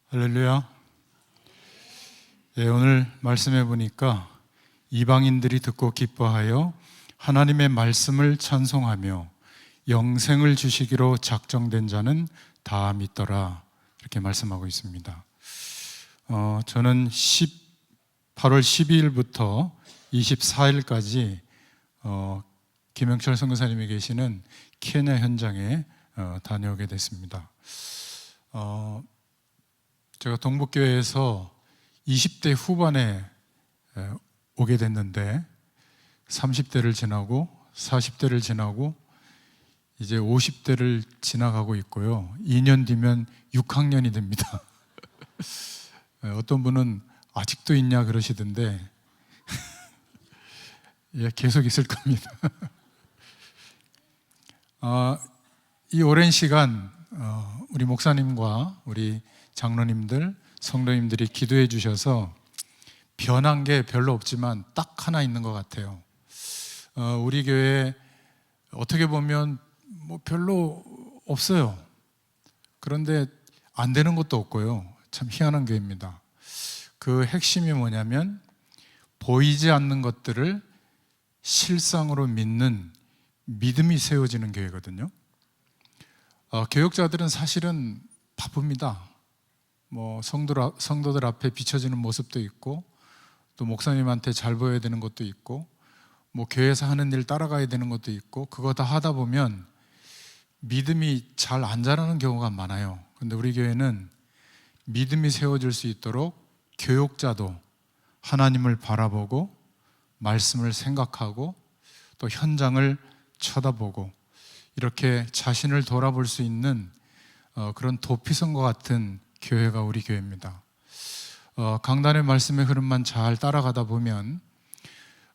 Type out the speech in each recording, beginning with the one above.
할렐루야. 오늘 말씀해 보니까 이방인들이 듣고 기뻐하여 하나님의 말씀을 찬송하며 영생을 주시기로 작정된 자는 다 믿더라, 이렇게 말씀하고 있습니다. 저는 8월 12일부터 24일까지 김영철 선교사님이 계시는 케냐 현장에 다녀오게 됐습니다. 제가 동북교회에서 20대 후반에 오게 됐는데 30대를 지나고 40대를 지나고 이제 50대를 지나가고 있고요. 2년 뒤면 6학년이 됩니다. 어떤 분은 아직도 있냐 그러시던데 예, 계속 있을 겁니다. 이 오랜 시간 우리 목사님과 우리 장로님들, 성도님들이 기도해 주셔서 변한 게 별로 없지만 딱 하나 있는 것 같아요. 우리 교회 어떻게 보면 뭐 별로 없어요. 그런데 안 되는 것도 없고요. 참 희한한 교회입니다. 그 핵심이 뭐냐면 보이지 않는 것들을 실상으로 믿는 믿음이 세워지는 교회거든요. 교역자들은 사실은 바쁩니다. 뭐 성도들 앞에 비춰지는 모습도 있고, 또 목사님한테 잘 보여야 되는 것도 있고, 뭐 교회에서 하는 일 따라가야 되는 것도 있고, 그거 다 하다 보면 믿음이 잘 안 자라는 경우가 많아요. 근데 우리 교회는 믿음이 세워질 수 있도록 교역자도 하나님을 바라보고 말씀을 생각하고 또 현장을 쳐다보고 이렇게 자신을 돌아볼 수 있는 그런 도피성과 같은 교회가 우리 교회입니다. 강단의 말씀의 흐름만 잘 따라가다 보면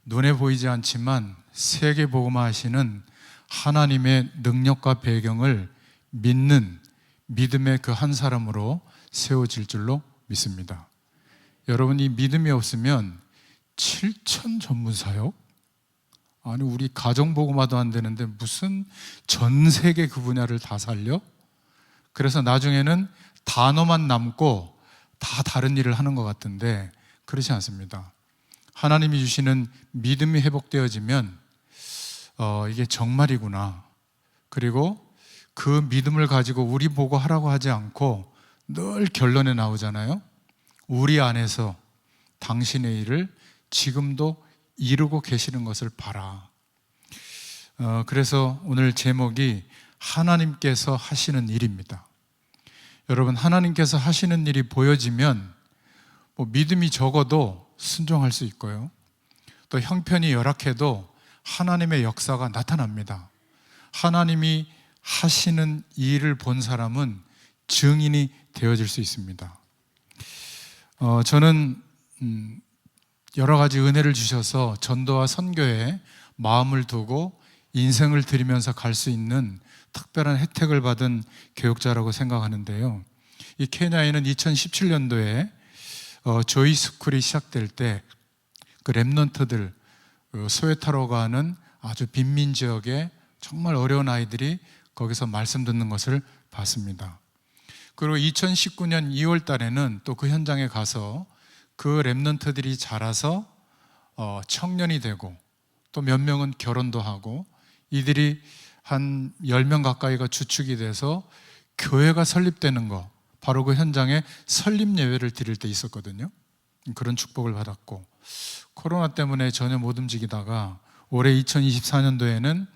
눈에 보이지 않지만 세계 복음화 하시는 하나님의 능력과 배경을 믿는 믿음의 그 한 사람으로 세워질 줄로 믿습니다. 여러분이 믿음이 없으면 7천 전문사역? 아니 우리 가정복음화도 안 되는데 무슨 전 세계 그 분야를 다 살려? 그래서 나중에는 단어만 남고 다 다른 일을 하는 것 같은데 그렇지 않습니다. 하나님이 주시는 믿음이 회복되어지면 이게 정말이구나. 그리고 그 믿음을 가지고 우리 보고 하라고 하지 않고 늘 결론에 나오잖아요. 우리 안에서 당신의 일을 지금도 이루고 계시는 것을 봐라. 그래서 오늘 제목이 하나님께서 하시는 일입니다. 여러분, 하나님께서 하시는 일이 보여지면 뭐 믿음이 적어도 순종할 수 있고요. 또 형편이 열악해도 하나님의 역사가 나타납니다. 하나님이 하시는 일을 본 사람은 증인이 되어질 수 있습니다. 저는 여러 가지 은혜를 주셔서 전도와 선교에 마음을 두고 인생을 드리면서 갈 수 있는 특별한 혜택을 받은 교역자라고 생각하는데요. 이 케냐에는 2017년도에 조이 스쿨이 시작될 때 그 렘넌트들, 소웨타로가 하는 아주 빈민 지역에 정말 어려운 아이들이 거기서 말씀 듣는 것을 봤습니다. 그리고 2019년 2월 달에는 또 그 현장에 가서 그 렘넌트들이 자라서 청년이 되고 또 몇 명은 결혼도 하고 이들이 한 10명 가까이가 주축이 돼서 교회가 설립되는 거, 바로 그 현장에 설립 예배를 드릴 때 있었거든요. 그런 축복을 받았고, 코로나 때문에 전혀 못 움직이다가 올해 2024년도에는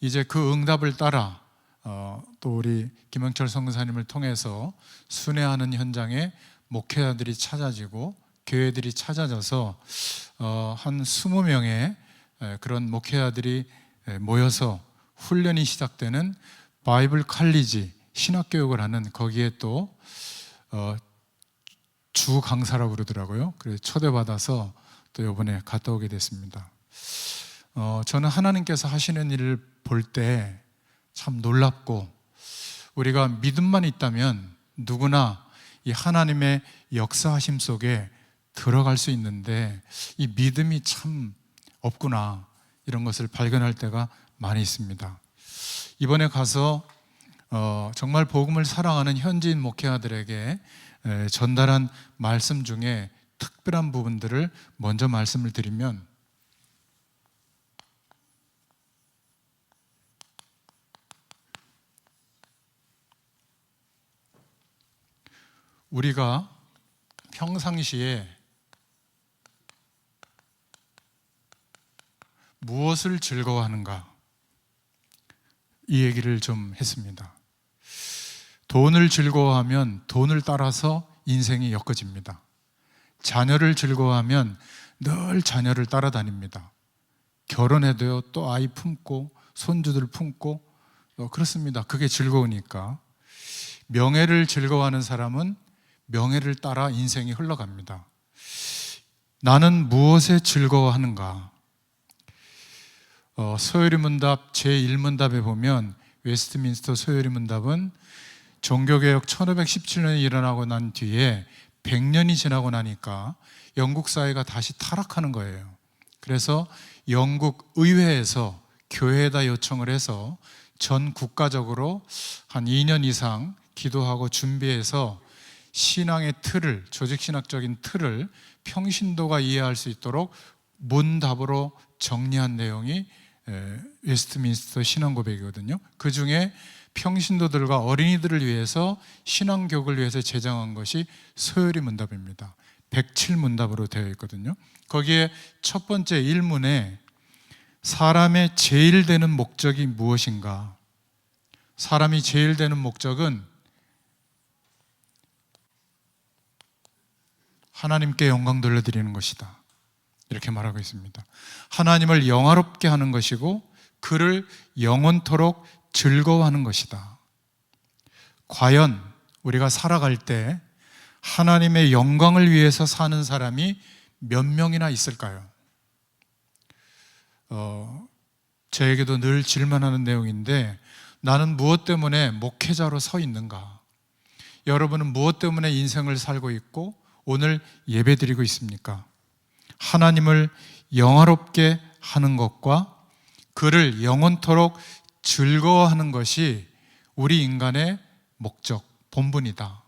이제 그 응답을 따라 또 우리 김영철 선교사님을 통해서 순회하는 현장에 목회자들이 찾아지고 교회들이 찾아져서 한 20명의 그런 목회자들이 모여서 훈련이 시작되는 바이블 칼리지 신학교육을 하는, 거기에 또 주 강사라고 그러더라고요. 그래서 초대받아서 또 이번에 갔다 오게 됐습니다. 저는 하나님께서 하시는 일을 볼 때 참 놀랍고, 우리가 믿음만 있다면 누구나 이 하나님의 역사하심 속에 들어갈 수 있는데 이 믿음이 참 없구나, 이런 것을 발견할 때가 많이 있습니다. 이번에 가서 정말 복음을 사랑하는 현지인 목회자들에게 전달한 말씀 중에 특별한 부분들을 먼저 말씀을 드리면, 우리가 평상시에 무엇을 즐거워하는가, 이 얘기를 좀 했습니다. 돈을 즐거워하면 돈을 따라서 인생이 엮어집니다. 자녀를 즐거워하면 늘 자녀를 따라다닙니다. 결혼해도요, 또 아이 품고 손주들 품고 그렇습니다. 그게 즐거우니까. 명예를 즐거워하는 사람은 명예를 따라 인생이 흘러갑니다. 나는 무엇에 즐거워하는가? 소요리 문답 제1문답에 보면, 웨스트민스터 소요리 문답은 종교개혁 1517년에 일어나고 난 뒤에 100년이 지나고 나니까 영국 사회가 다시 타락하는 거예요. 그래서 영국 의회에서 교회에다 요청을 해서 전 국가적으로 한 2년 이상 기도하고 준비해서 신앙의 틀을, 조직신학적인 틀을 평신도가 이해할 수 있도록 문답으로 정리한 내용이 웨스트민스터 신앙고백이거든요. 그 중에 평신도들과 어린이들을 위해서 신앙교육을 위해서 제정한 것이 소요리 문답입니다. 107문답으로 되어 있거든요. 거기에 첫 번째 1문에 사람의 제일 되는 목적이 무엇인가? 사람이 제일 되는 목적은 하나님께 영광 돌려드리는 것이다, 이렇게 말하고 있습니다. 하나님을 영화롭게 하는 것이고 그를 영원토록 즐거워하는 것이다. 과연 우리가 살아갈 때 하나님의 영광을 위해서 사는 사람이 몇 명이나 있을까요? 저에게도 늘 질문하는 내용인데, 나는 무엇 때문에 목회자로 서 있는가? 여러분은 무엇 때문에 인생을 살고 있고 오늘 예배드리고 있습니까? 하나님을 영화롭게 하는 것과 그를 영원토록 즐거워하는 것이 우리 인간의 목적, 본분이다.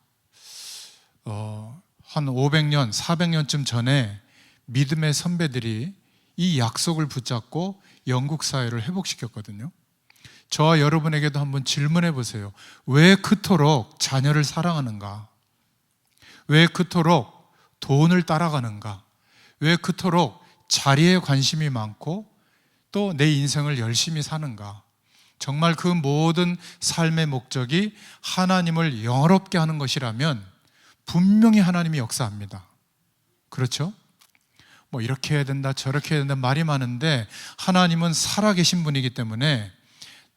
한 500년, 400년쯤 전에 믿음의 선배들이 이 약속을 붙잡고 영국 사회를 회복시켰거든요. 저와 여러분에게도 한번 질문해 보세요. 왜 그토록 자녀를 사랑하는가? 왜 그토록 돈을 따라가는가? 왜 그토록 자리에 관심이 많고 또 내 인생을 열심히 사는가? 정말 그 모든 삶의 목적이 하나님을 영화롭게 하는 것이라면 분명히 하나님이 역사합니다. 그렇죠? 뭐 이렇게 해야 된다, 저렇게 해야 된다 말이 많은데, 하나님은 살아계신 분이기 때문에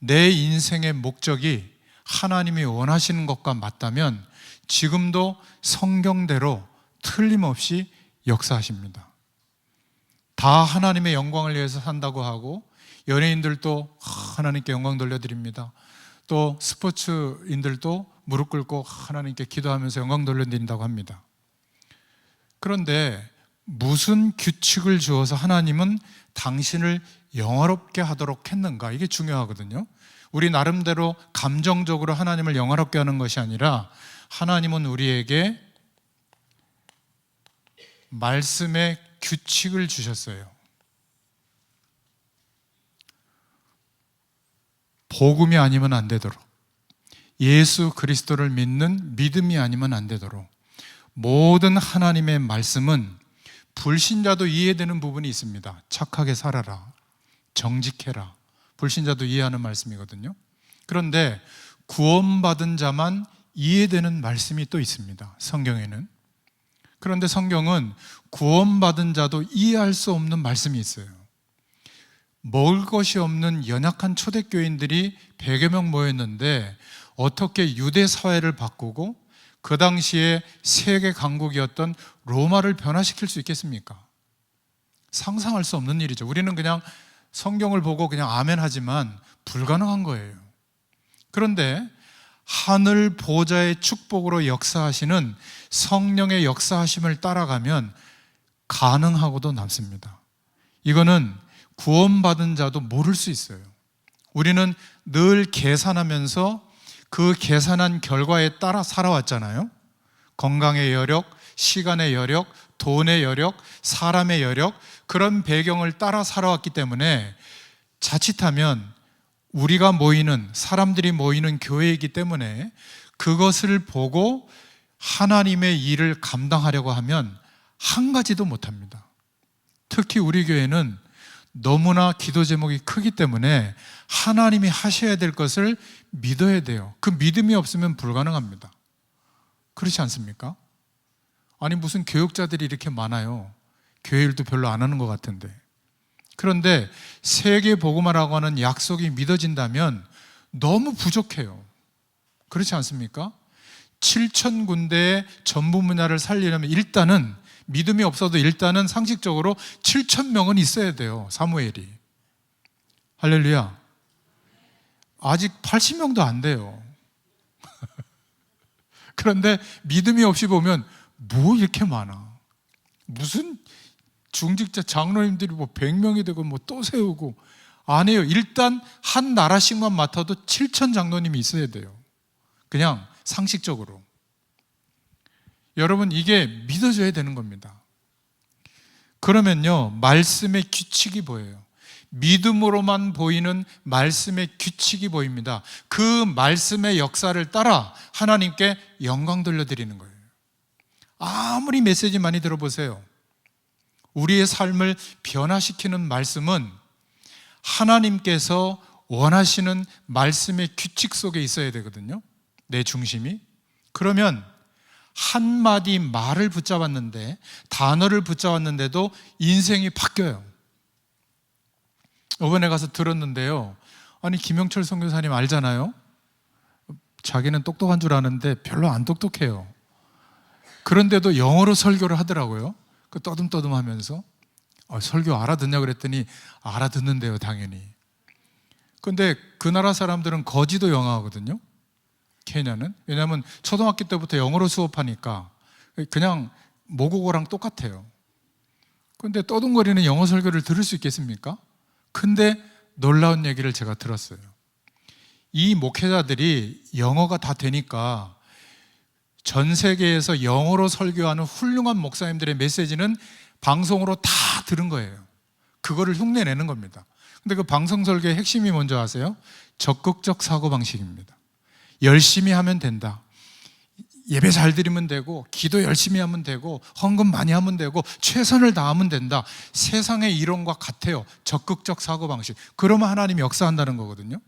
내 인생의 목적이 하나님이 원하시는 것과 맞다면 지금도 성경대로 틀림없이 역사하십니다. 다 하나님의 영광을 위해서 산다고 하고, 연예인들도 하나님께 영광 돌려드립니다. 또 스포츠인들도 무릎 꿇고 하나님께 기도하면서 영광 돌려드린다고 합니다. 그런데 무슨 규칙을 주어서 하나님은 당신을 영화롭게 하도록 했는가? 이게 중요하거든요. 우리 나름대로 감정적으로 하나님을 영화롭게 하는 것이 아니라, 하나님은 우리에게 말씀의 규칙을 주셨어요. 복음이 아니면 안 되도록, 예수 그리스도를 믿는 믿음이 아니면 안 되도록, 모든 하나님의 말씀은 불신자도 이해되는 부분이 있습니다. 착하게 살아라, 정직해라, 불신자도 이해하는 말씀이거든요. 그런데 구원받은 자만 이해되는 말씀이 또 있습니다, 성경에는. 그런데 성경은 구원받은 자도 이해할 수 없는 말씀이 있어요. 먹을 것이 없는 연약한 초대교인들이 100여 명 모였는데 어떻게 유대 사회를 바꾸고 그 당시에 세계 강국이었던 로마를 변화시킬 수 있겠습니까? 상상할 수 없는 일이죠. 우리는 그냥 성경을 보고 그냥 아멘 하지만 불가능한 거예요. 그런데 하늘 보좌의 축복으로 역사하시는 성령의 역사하심을 따라가면 가능하고도 남습니다. 이거는 구원받은 자도 모를 수 있어요. 우리는 늘 계산하면서 그 계산한 결과에 따라 살아왔잖아요. 건강의 여력, 시간의 여력, 돈의 여력, 사람의 여력, 그런 배경을 따라 살아왔기 때문에 자칫하면 우리가 모이는, 사람들이 모이는 교회이기 때문에 그것을 보고 하나님의 일을 감당하려고 하면 한 가지도 못합니다. 특히 우리 교회는 너무나 기도 제목이 크기 때문에 하나님이 하셔야 될 것을 믿어야 돼요. 그 믿음이 없으면 불가능합니다. 그렇지 않습니까? 아니 무슨 교육자들이 이렇게 많아요. 교회 일도 별로 안 하는 것 같은데. 그런데 세계 복음화라고 하는 약속이 믿어진다면 너무 부족해요. 그렇지 않습니까? 7천 군데의 전부 문화를 살리려면 일단은 믿음이 없어도 일단은 상식적으로 7천 명은 있어야 돼요. 사무엘이. 할렐루야. 아직 80명도 안 돼요. 그런데 믿음이 없이 보면 뭐 이렇게 많아. 무슨 중직자 장로님들이 뭐 100명이 되고 뭐 또 세우고. 아니에요. 일단 한 나라씩만 맡아도 7천 장로님이 있어야 돼요. 그냥 상식적으로. 여러분, 이게 믿어져야 되는 겁니다. 그러면요, 말씀의 규칙이 보여요. 믿음으로만 보이는 말씀의 규칙이 보입니다. 그 말씀의 역사를 따라 하나님께 영광 돌려드리는 거예요. 아무리 메시지 많이 들어보세요. 우리의 삶을 변화시키는 말씀은 하나님께서 원하시는 말씀의 규칙 속에 있어야 되거든요. 내 중심이. 그러면 한마디 말을 붙잡았는데, 단어를 붙잡았는데도 인생이 바뀌어요. 이번에 가서 들었는데요. 아니 김영철 선교사님 알잖아요. 자기는 똑똑한 줄 아는데 별로 안 똑똑해요. 그런데도 영어로 설교를 하더라고요. 그 떠듬떠듬 하면서. 설교 알아듣냐 그랬더니 알아듣는데요, 당연히. 근데 그 나라 사람들은 거지도 영어 하거든요. 케냐는. 왜냐하면 초등학교 때부터 영어로 수업하니까 그냥 모국어랑 똑같아요. 근데 떠듬거리는 영어 설교를 들을 수 있겠습니까? 근데 놀라운 얘기를 제가 들었어요. 이 목회자들이 영어가 다 되니까 전 세계에서 영어로 설교하는 훌륭한 목사님들의 메시지는 방송으로 다 들은 거예요. 그거를 흉내내는 겁니다. 근데 그 방송 설교의 핵심이 뭔지 아세요? 적극적 사고방식입니다. 열심히 하면 된다. 예배 잘 드리면 되고, 기도 열심히 하면 되고, 헌금 많이 하면 되고, 최선을 다하면 된다. 세상의 이론과 같아요. 적극적 사고방식. 그러면 하나님이 역사한다는 거거든요.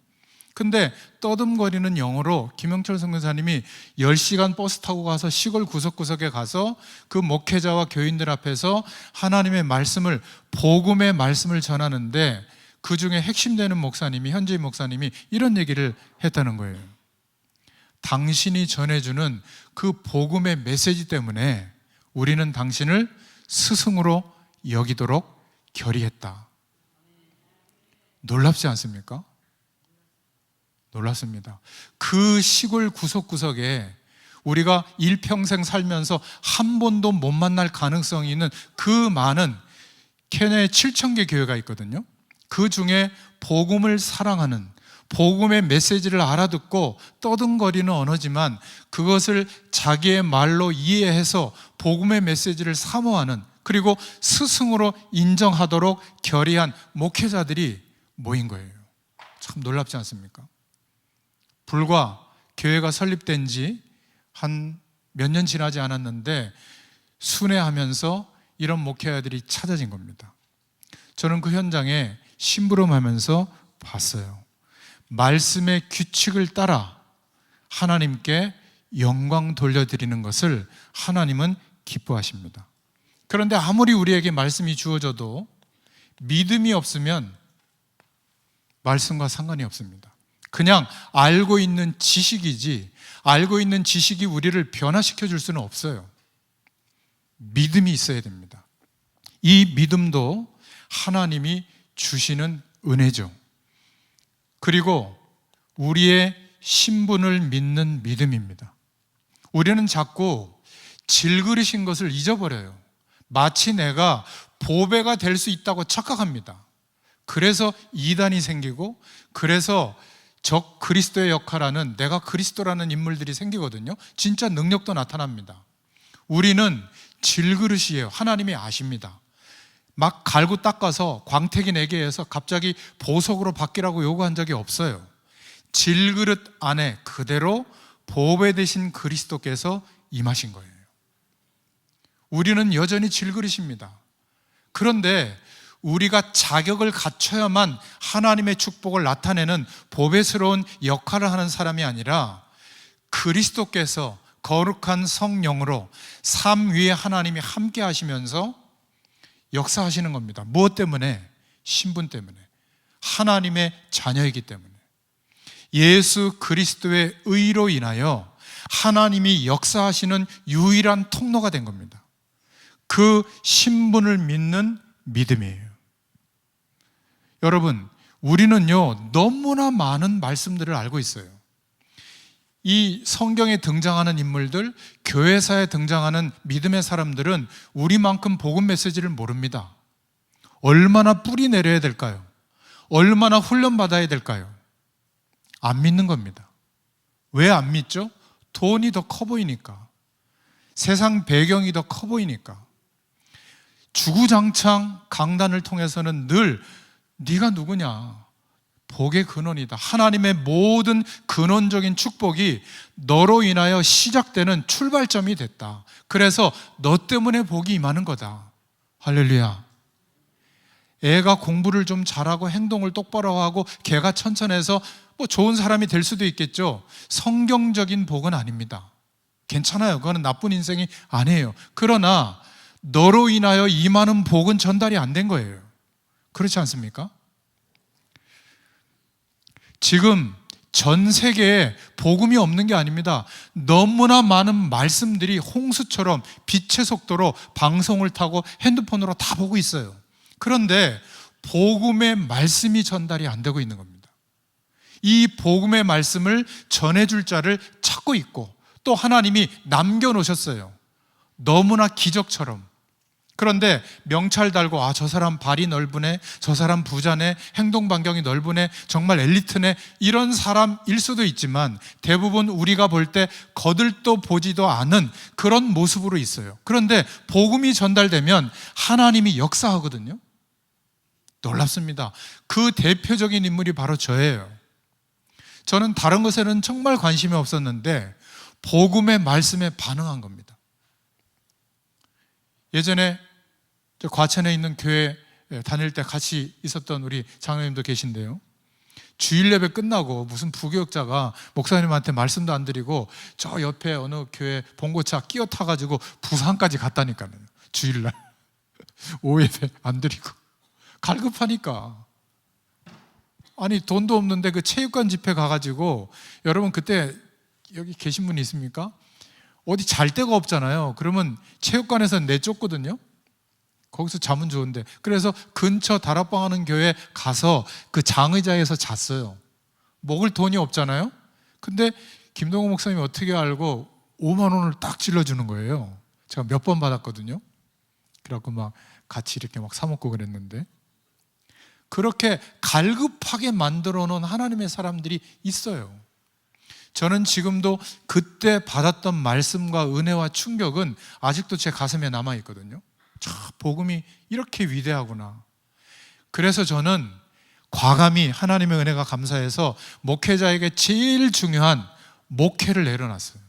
근데 떠듬거리는 영어로 김영철 선교사님이 10시간 버스 타고 가서 시골 구석구석에 가서 그 목회자와 교인들 앞에서 하나님의 말씀을, 복음의 말씀을 전하는데, 그 중에 핵심되는 목사님이, 현지인 목사님이 이런 얘기를 했다는 거예요. 당신이 전해주는 그 복음의 메시지 때문에 우리는 당신을 스승으로 여기도록 결의했다. 놀랍지 않습니까? 놀랐습니다. 그 시골 구석구석에 우리가 일평생 살면서 한 번도 못 만날 가능성이 있는 그 많은 케냐의 7,000개 교회가 있거든요. 그 중에 복음을 사랑하는, 복음의 메시지를 알아듣고 떠듬거리는 언어지만 그것을 자기의 말로 이해해서 복음의 메시지를 사모하는, 그리고 스승으로 인정하도록 결의한 목회자들이 모인 거예요. 참 놀랍지 않습니까? 불과 교회가 설립된 지 한 몇 년 지나지 않았는데 순회하면서 이런 목회자들이 찾아진 겁니다. 저는 그 현장에 심부름하면서 봤어요. 말씀의 규칙을 따라 하나님께 영광 돌려드리는 것을 하나님은 기뻐하십니다. 그런데 아무리 우리에게 말씀이 주어져도 믿음이 없으면 말씀과 상관이 없습니다. 그냥 알고 있는 지식이지, 알고 있는 지식이 우리를 변화시켜 줄 수는 없어요. 믿음이 있어야 됩니다. 이 믿음도 하나님이 주시는 은혜죠. 그리고 우리의 신분을 믿는 믿음입니다. 우리는 자꾸 질그리신 것을 잊어버려요. 마치 내가 보배가 될 수 있다고 착각합니다. 그래서 이단이 생기고, 그래서 적 그리스도의 역할하는, 내가 그리스도라는 인물들이 생기거든요. 진짜 능력도 나타납니다. 우리는 질그릇이에요. 하나님이 아십니다. 막 갈고 닦아서 광택이 내게 해서 갑자기 보석으로 바뀌라고 요구한 적이 없어요. 질그릇 안에 그대로 보배 되신 그리스도께서 임하신 거예요. 우리는 여전히 질그릇입니다. 그런데 우리가 자격을 갖춰야만 하나님의 축복을 나타내는 보배스러운 역할을 하는 사람이 아니라 그리스도께서 거룩한 성령으로 삶 위에 하나님이 함께 하시면서 역사하시는 겁니다. 무엇 때문에? 신분 때문에. 하나님의 자녀이기 때문에. 예수 그리스도의 의로 인하여 하나님이 역사하시는 유일한 통로가 된 겁니다. 그 신분을 믿는 믿음이에요. 여러분, 우리는요, 너무나 많은 말씀들을 알고 있어요. 이 성경에 등장하는 인물들, 교회사에 등장하는 믿음의 사람들은 우리만큼 복음 메시지를 모릅니다. 얼마나 뿌리 내려야 될까요? 얼마나 훈련받아야 될까요? 안 믿는 겁니다. 왜 안 믿죠? 돈이 더 커 보이니까. 세상 배경이 더 커 보이니까. 주구장창 강단을 통해서는 늘 네가 누구냐? 복의 근원이다. 하나님의 모든 근원적인 축복이 너로 인하여 시작되는 출발점이 됐다. 그래서 너 때문에 복이 임하는 거다. 할렐루야. 애가 공부를 좀 잘하고 행동을 똑바로 하고 걔가 천천해서 뭐 좋은 사람이 될 수도 있겠죠. 성경적인 복은 아닙니다. 괜찮아요. 그거는 나쁜 인생이 아니에요. 그러나 너로 인하여 임하는 복은 전달이 안 된 거예요. 그렇지 않습니까? 지금 전 세계에 복음이 없는 게 아닙니다. 너무나 많은 말씀들이 홍수처럼 빛의 속도로 방송을 타고 핸드폰으로 다 보고 있어요. 그런데 복음의 말씀이 전달이 안 되고 있는 겁니다. 이 복음의 말씀을 전해줄 자를 찾고 있고 또 하나님이 남겨놓으셨어요. 너무나 기적처럼. 그런데 명찰 달고 저 사람 발이 넓으네, 저 사람 부자네, 행동 반경이 넓으네, 정말 엘리트네, 이런 사람일 수도 있지만 대부분 우리가 볼 때 거들떠 보지도 않은 그런 모습으로 있어요. 그런데 복음이 전달되면 하나님이 역사하거든요. 놀랍습니다. 그 대표적인 인물이 바로 저예요. 저는 다른 것에는 정말 관심이 없었는데 복음의 말씀에 반응한 겁니다. 예전에 과천에 있는 교회 다닐 때 같이 있었던 우리 장로님도 계신데요, 주일 예배 끝나고 무슨 부교역자가 목사님한테 말씀도 안 드리고 저 옆에 어느 교회 봉고차 끼어 타가지고 부산까지 갔다니까요. 주일날 오후 예배 안 드리고 갈급하니까. 아니 돈도 없는데 그 체육관 집회 가가지고, 여러분 그때 여기 계신 분 있습니까? 어디 잘 데가 없잖아요. 그러면 체육관에서 내쫓거든요. 거기서 자면 좋은데. 그래서 근처 다락방 하는 교회 가서 그 장의자에서 잤어요. 먹을 돈이 없잖아요. 근데 김동호 목사님이 어떻게 알고 5만 원을 딱 찔러주는 거예요. 제가 몇 번 받았거든요. 그래갖고 막 같이 이렇게 막 사 먹고 그랬는데, 그렇게 갈급하게 만들어 놓은 하나님의 사람들이 있어요. 저는 지금도 그때 받았던 말씀과 은혜와 충격은 아직도 제 가슴에 남아 있거든요. 참, 복음이 이렇게 위대하구나. 그래서 저는 과감히 하나님의 은혜가 감사해서 목회자에게 제일 중요한 목회를 내려놨어요.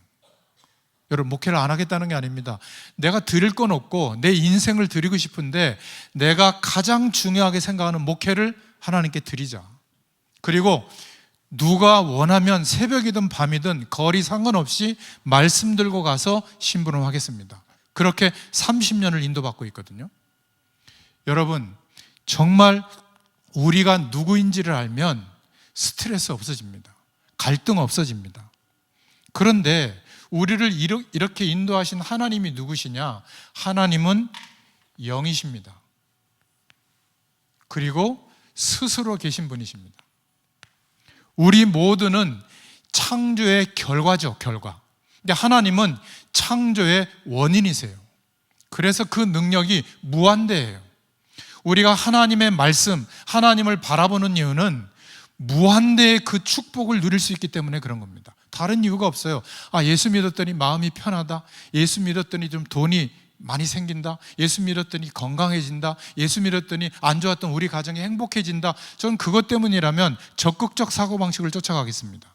여러분, 목회를 안 하겠다는 게 아닙니다. 내가 드릴 건 없고 내 인생을 드리고 싶은데 내가 가장 중요하게 생각하는 목회를 하나님께 드리자. 그리고 누가 원하면 새벽이든 밤이든 거리 상관없이 말씀 들고 가서 심부름하겠습니다. 그렇게 30년을 인도받고 있거든요. 여러분, 정말 우리가 누구인지를 알면 스트레스 없어집니다. 갈등 없어집니다. 그런데 우리를 이렇게 인도하신 하나님이 누구시냐? 하나님은 영이십니다. 그리고 스스로 계신 분이십니다. 우리 모두는 창조의 결과죠, 결과. 근데 하나님은 창조의 원인이세요. 그래서 그 능력이 무한대예요. 우리가 하나님의 말씀, 하나님을 바라보는 이유는 무한대의 그 축복을 누릴 수 있기 때문에 그런 겁니다. 다른 이유가 없어요. 예수 믿었더니 마음이 편하다. 예수 믿었더니 좀 돈이 많이 생긴다. 예수 믿었더니 건강해진다. 예수 믿었더니 안 좋았던 우리 가정이 행복해진다. 저는 그것 때문이라면 적극적 사고방식을 쫓아가겠습니다.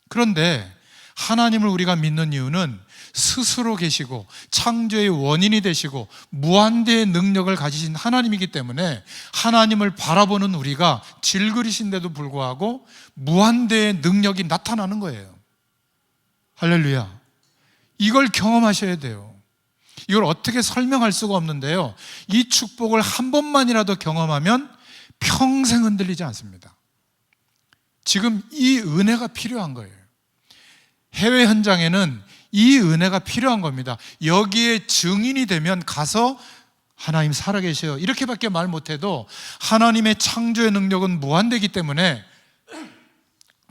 그런데 하나님을 우리가 믿는 이유는 스스로 계시고 창조의 원인이 되시고 무한대의 능력을 가지신 하나님이기 때문에 하나님을 바라보는 우리가 질그리신데도 불구하고 무한대의 능력이 나타나는 거예요. 할렐루야. 이걸 경험하셔야 돼요. 이걸 어떻게 설명할 수가 없는데요, 이 축복을 한 번만이라도 경험하면 평생 흔들리지 않습니다. 지금 이 은혜가 필요한 거예요. 해외 현장에는 이 은혜가 필요한 겁니다. 여기에 증인이 되면 가서 하나님 살아계셔요 이렇게밖에 말 못해도 하나님의 창조의 능력은 무한되기 때문에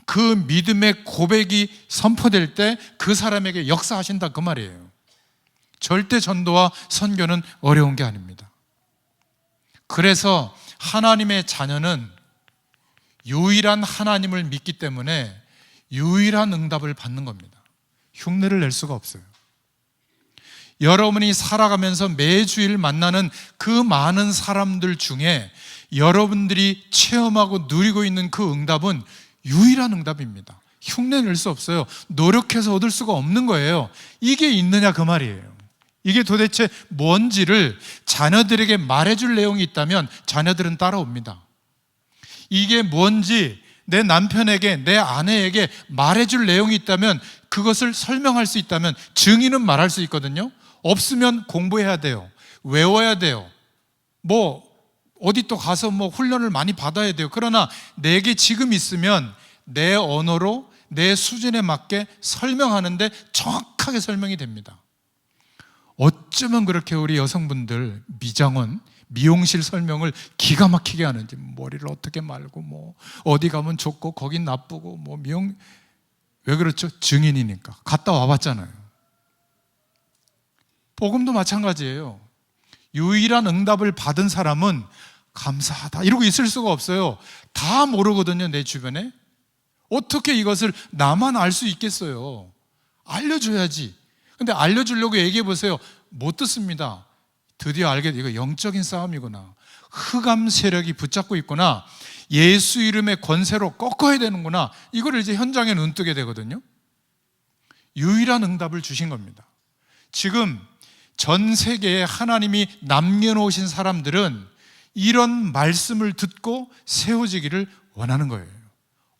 그 믿음의 고백이 선포될 때 그 사람에게 역사하신다, 그 말이에요. 절대 전도와 선교는 어려운 게 아닙니다. 그래서 하나님의 자녀는 유일한 하나님을 믿기 때문에 유일한 응답을 받는 겁니다. 흉내를 낼 수가 없어요. 여러분이 살아가면서 매주일 만나는 그 많은 사람들 중에 여러분들이 체험하고 누리고 있는 그 응답은 유일한 응답입니다. 흉내낼 수 없어요. 노력해서 얻을 수가 없는 거예요. 이게 있느냐 그 말이에요. 이게 도대체 뭔지를 자녀들에게 말해줄 내용이 있다면 자녀들은 따라옵니다. 이게 뭔지 내 남편에게, 내 아내에게 말해줄 내용이 있다면, 그것을 설명할 수 있다면 증인은 말할 수 있거든요. 없으면 공부해야 돼요. 외워야 돼요. 어디 또 가서 훈련을 많이 받아야 돼요. 그러나 내게 지금 있으면 내 언어로 내 수준에 맞게 설명하는데 정확하게 설명이 됩니다. 어쩌면 그렇게 우리 여성분들 미용실 설명을 기가 막히게 하는지, 머리를 어떻게 말고 어디 가면 좋고 거긴 나쁘고 왜 그렇죠? 증인이니까. 갔다 와봤잖아요. 복음도 마찬가지예요. 유일한 응답을 받은 사람은 감사하다 이러고 있을 수가 없어요. 다 모르거든요, 내 주변에. 어떻게 이것을 나만 알 수 있겠어요? 알려줘야지. 근데 알려주려고 얘기해 보세요. 못 듣습니다. 드디어 알게 돼. 이거 영적인 싸움이구나. 흑암 세력이 붙잡고 있구나. 예수 이름의 권세로 꺾어야 되는구나. 이거를 이제 현장에 눈뜨게 되거든요. 유일한 응답을 주신 겁니다. 지금 전 세계에 하나님이 남겨놓으신 사람들은 이런 말씀을 듣고 세워지기를 원하는 거예요.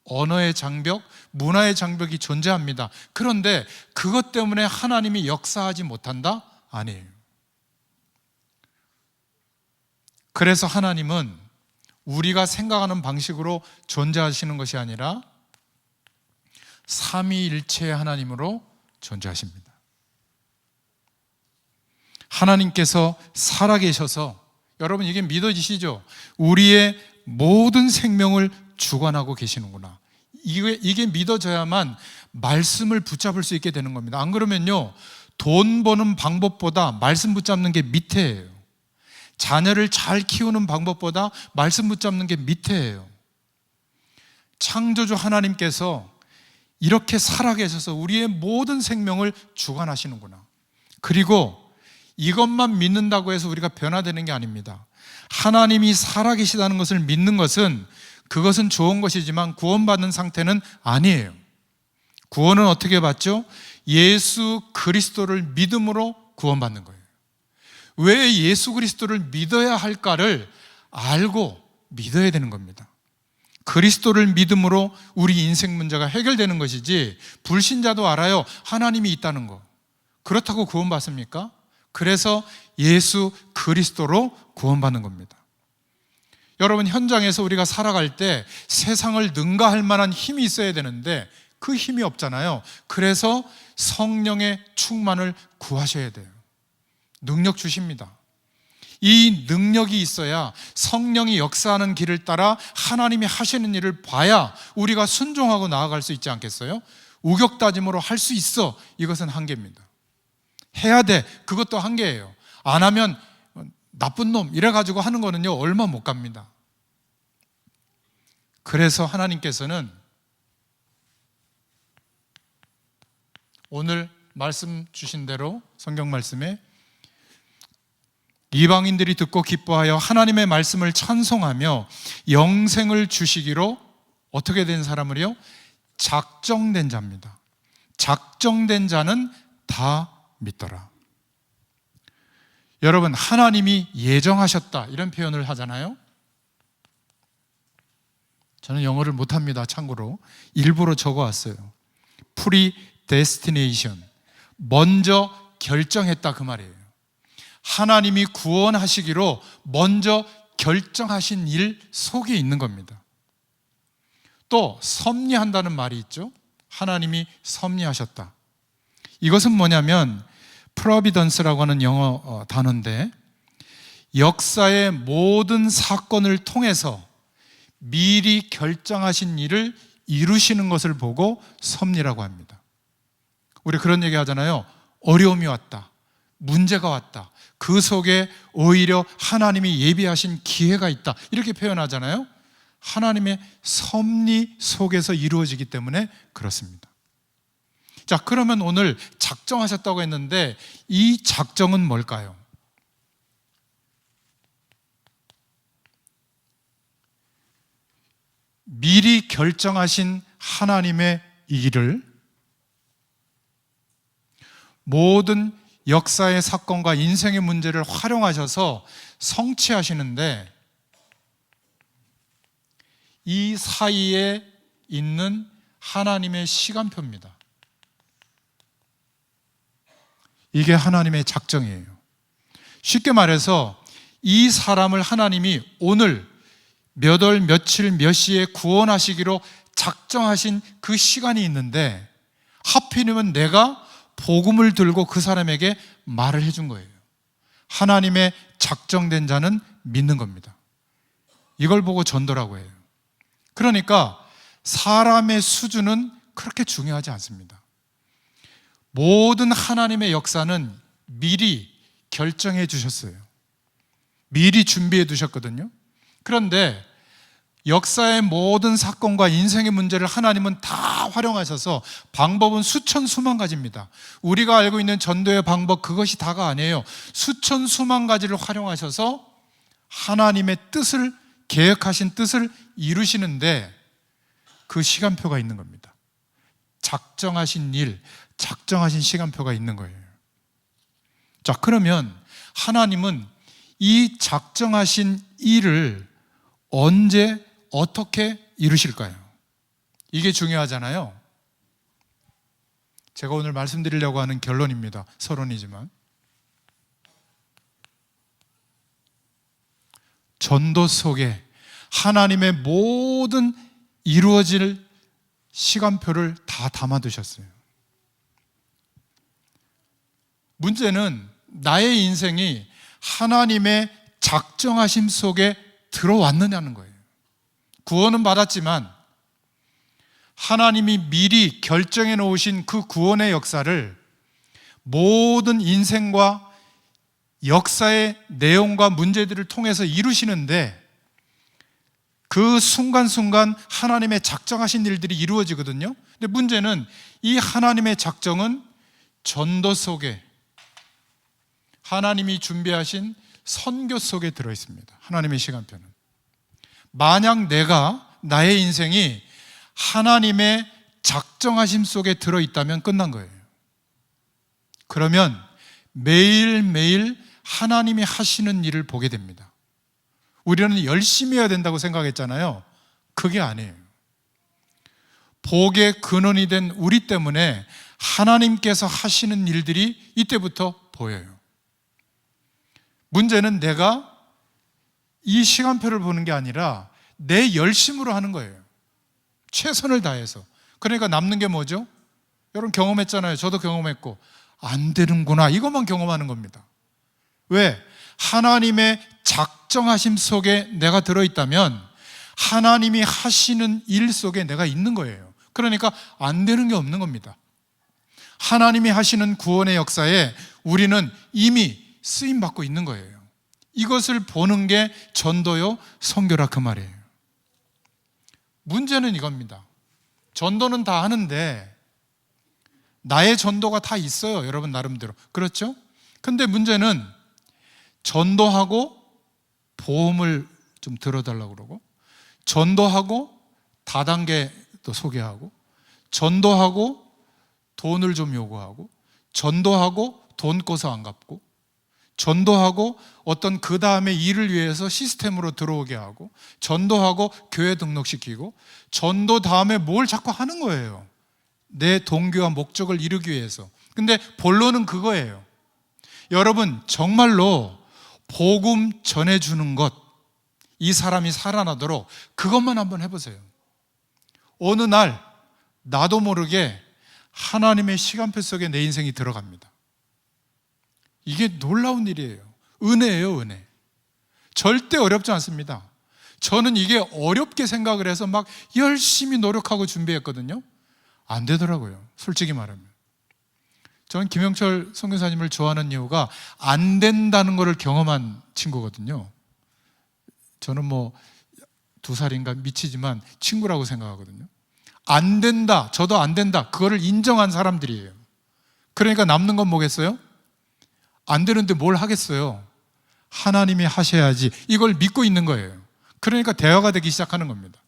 언어의 장벽, 문화의 장벽이 존재합니다. 그런데 그것 때문에 하나님이 역사하지 못한다? 아니에요. 그래서 하나님은 우리가 생각하는 방식으로 존재하시는 것이 아니라 삼위일체의 하나님으로 존재하십니다. 하나님께서 살아계셔서, 여러분 이게 믿어지시죠? 우리의 모든 생명을 주관하고 계시는구나. 이게 믿어져야만 말씀을 붙잡을 수 있게 되는 겁니다. 안 그러면요, 돈 버는 방법보다 말씀 붙잡는 게 밑에예요. 자녀를 잘 키우는 방법보다 말씀 붙잡는 게 밑에예요. 창조주 하나님께서 이렇게 살아계셔서 우리의 모든 생명을 주관하시는구나. 그리고 이것만 믿는다고 해서 우리가 변화되는 게 아닙니다. 하나님이 살아계시다는 것을 믿는 것은, 그것은 좋은 것이지만 구원받는 상태는 아니에요. 구원은 어떻게 받죠? 예수 그리스도를 믿음으로 구원받는 거예요. 왜 예수 그리스도를 믿어야 할까를 알고 믿어야 되는 겁니다. 그리스도를 믿음으로 우리 인생 문제가 해결되는 것이지, 불신자도 알아요. 하나님이 있다는 거. 그렇다고 구원받습니까? 그래서 예수 그리스도로 구원받는 겁니다. 여러분, 현장에서 우리가 살아갈 때 세상을 능가할 만한 힘이 있어야 되는데 그 힘이 없잖아요. 그래서 성령의 충만을 구하셔야 돼요. 능력 주십니다. 이 능력이 있어야 성령이 역사하는 길을 따라 하나님이 하시는 일을 봐야 우리가 순종하고 나아갈 수 있지 않겠어요? 우격다짐으로 할 수 있어, 이것은 한계입니다. 해야 돼, 그것도 한계예요. 안 하면 나쁜 놈 이래가지고 하는 거는요, 얼마 못 갑니다. 그래서 하나님께서는 오늘 말씀 주신 대로 성경 말씀에 이방인들이 듣고 기뻐하여 하나님의 말씀을 찬송하며 영생을 주시기로 어떻게 된 사람을요? 작정된 자입니다. 작정된 자는 다 믿더라. 여러분, 하나님이 예정하셨다 이런 표현을 하잖아요. 저는 영어를 못합니다. 참고로 일부러 적어왔어요. Predestination, 먼저 결정했다 그 말이에요. 하나님이 구원하시기로 먼저 결정하신 일 속에 있는 겁니다. 또 섭리한다는 말이 있죠. 하나님이 섭리하셨다. 이것은 뭐냐면 providence라고 하는 영어 단어인데, 역사의 모든 사건을 통해서 미리 결정하신 일을 이루시는 것을 보고 섭리라고 합니다. 우리 그런 얘기 하잖아요. 어려움이 왔다, 문제가 왔다, 그 속에 오히려 하나님이 예비하신 기회가 있다, 이렇게 표현하잖아요. 하나님의 섭리 속에서 이루어지기 때문에 그렇습니다. 자, 그러면 오늘 작정하셨다고 했는데 이 작정은 뭘까요? 미리 결정하신 하나님의 일을 모든 역사의 사건과 인생의 문제를 활용하셔서 성취하시는데, 이 사이에 있는 하나님의 시간표입니다. 이게 하나님의 작정이에요. 쉽게 말해서 이 사람을 하나님이 오늘 몇 월 며칠 몇 시에 구원하시기로 작정하신 그 시간이 있는데, 하필이면 내가 복음을 들고 그 사람에게 말을 해준 거예요. 하나님의 작정된 자는 믿는 겁니다. 이걸 보고 전도라고 해요. 그러니까 사람의 수준은 그렇게 중요하지 않습니다. 모든 하나님의 역사는 미리 결정해 주셨어요. 미리 준비해 두셨거든요. 그런데 역사의 모든 사건과 인생의 문제를 하나님은 다 활용하셔서, 방법은 수천 수만 가지입니다. 우리가 알고 있는 전도의 방법, 그것이 다가 아니에요. 수천 수만 가지를 활용하셔서 하나님의 뜻을, 계획하신 뜻을 이루시는데 그 시간표가 있는 겁니다. 작정하신 일, 작정하신 시간표가 있는 거예요. 자, 그러면 하나님은 이 작정하신 일을 언제 어떻게 이루실까요? 이게 중요하잖아요. 제가 오늘 말씀드리려고 하는 결론입니다. 서론이지만 전도 속에 하나님의 모든 이루어질 시간표를 다 담아두셨어요. 문제는 나의 인생이 하나님의 작정하심 속에 들어왔느냐는 거예요. 구원은 받았지만 하나님이 미리 결정해 놓으신 그 구원의 역사를 모든 인생과 역사의 내용과 문제들을 통해서 이루시는데, 그 순간순간 하나님의 작정하신 일들이 이루어지거든요. 근데 문제는 이 하나님의 작정은 전도 속에, 하나님이 준비하신 선교 속에 들어있습니다. 하나님의 시간표는. 만약 나의 인생이 하나님의 작정하심 속에 들어있다면 끝난 거예요. 그러면 매일매일 하나님이 하시는 일을 보게 됩니다. 우리는 열심히 해야 된다고 생각했잖아요. 그게 아니에요. 복의 근원이 된 우리 때문에 하나님께서 하시는 일들이 이때부터 보여요. 문제는 내가 이 시간표를 보는 게 아니라 내 열심으로 하는 거예요. 최선을 다해서. 그러니까 남는 게 뭐죠? 여러분 경험했잖아요. 저도 경험했고, 안 되는구나, 이것만 경험하는 겁니다. 왜? 하나님의 작정하심 속에 내가 들어있다면 하나님이 하시는 일 속에 내가 있는 거예요. 그러니까 안 되는 게 없는 겁니다. 하나님이 하시는 구원의 역사에 우리는 이미 쓰임받고 있는 거예요. 이것을 보는 게 전도요, 선교라 그 말이에요. 문제는 이겁니다. 전도는 다 하는데 나의 전도가 다 있어요. 여러분 나름대로. 그렇죠? 근데 문제는 전도하고 보험을 좀 들어달라고 그러고, 전도하고 다단계도 소개하고, 전도하고 돈을 좀 요구하고, 전도하고 돈 꿔서 안 갚고, 전도하고 어떤 그 다음에 일을 위해서 시스템으로 들어오게 하고, 전도하고 교회 등록시키고, 전도 다음에 뭘 자꾸 하는 거예요. 내 동기와 목적을 이루기 위해서. 근데 본론은 그거예요. 여러분 정말로 복음 전해주는 것, 이 사람이 살아나도록 그것만 한번 해보세요. 어느 날 나도 모르게 하나님의 시간표 속에 내 인생이 들어갑니다. 이게 놀라운 일이에요. 은혜예요, 은혜. 절대 어렵지 않습니다. 저는 이게 어렵게 생각을 해서 막 열심히 노력하고 준비했거든요. 안 되더라고요, 솔직히 말하면. 저는 김영철 선교사님을 좋아하는 이유가 안 된다는 것을 경험한 친구거든요. 저는 뭐 2살인가 미치지만 친구라고 생각하거든요. 안 된다, 저도 안 된다, 그거를 인정한 사람들이에요. 그러니까 남는 건 뭐겠어요? 안 되는데 뭘 하겠어요? 하나님이 하셔야지, 이걸 믿고 있는 거예요. 그러니까 대화가 되기 시작하는 겁니다.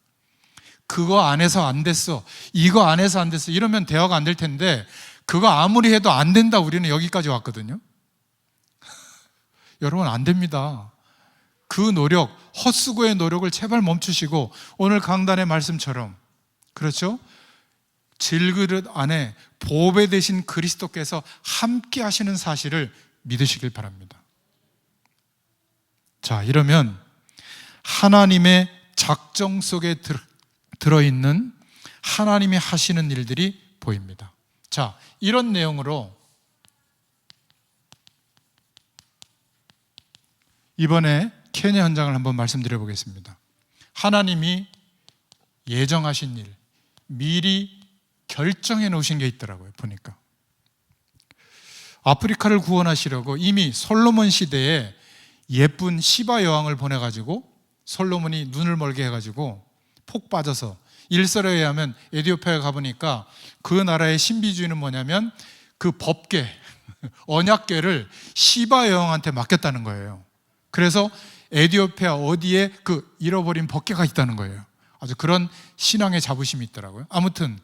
그거 안 해서 안 됐어, 이거 안 해서 안 됐어, 이러면 대화가 안 될 텐데, 그거 아무리 해도 안 된다, 우리는 여기까지 왔거든요. 여러분 안 됩니다. 그 노력, 헛수고의 노력을 제발 멈추시고, 오늘 강단의 말씀처럼, 그렇죠? 질그릇 안에 보배 되신 그리스도께서 함께 하시는 사실을 믿으시길 바랍니다. 자, 이러면 하나님의 작정 속에 들어있는 하나님이 하시는 일들이 보입니다. 자, 이런 내용으로 이번에 케냐 현장을 한번 말씀드려 보겠습니다. 하나님이 예정하신 일, 미리 결정해 놓으신 게 있더라고요, 보니까. 아프리카를 구원하시려고 이미 솔로몬 시대에 예쁜 시바 여왕을 보내가지고, 솔로몬이 눈을 멀게 해가지고 폭 빠져서, 일설에 의하면 에티오피아에 가보니까 그 나라의 신비주의는 뭐냐면 그 법궤, 언약궤를 시바 여왕한테 맡겼다는 거예요. 그래서 에티오피아 어디에 그 잃어버린 법궤가 있다는 거예요. 아주 그런 신앙의 자부심이 있더라고요. 아무튼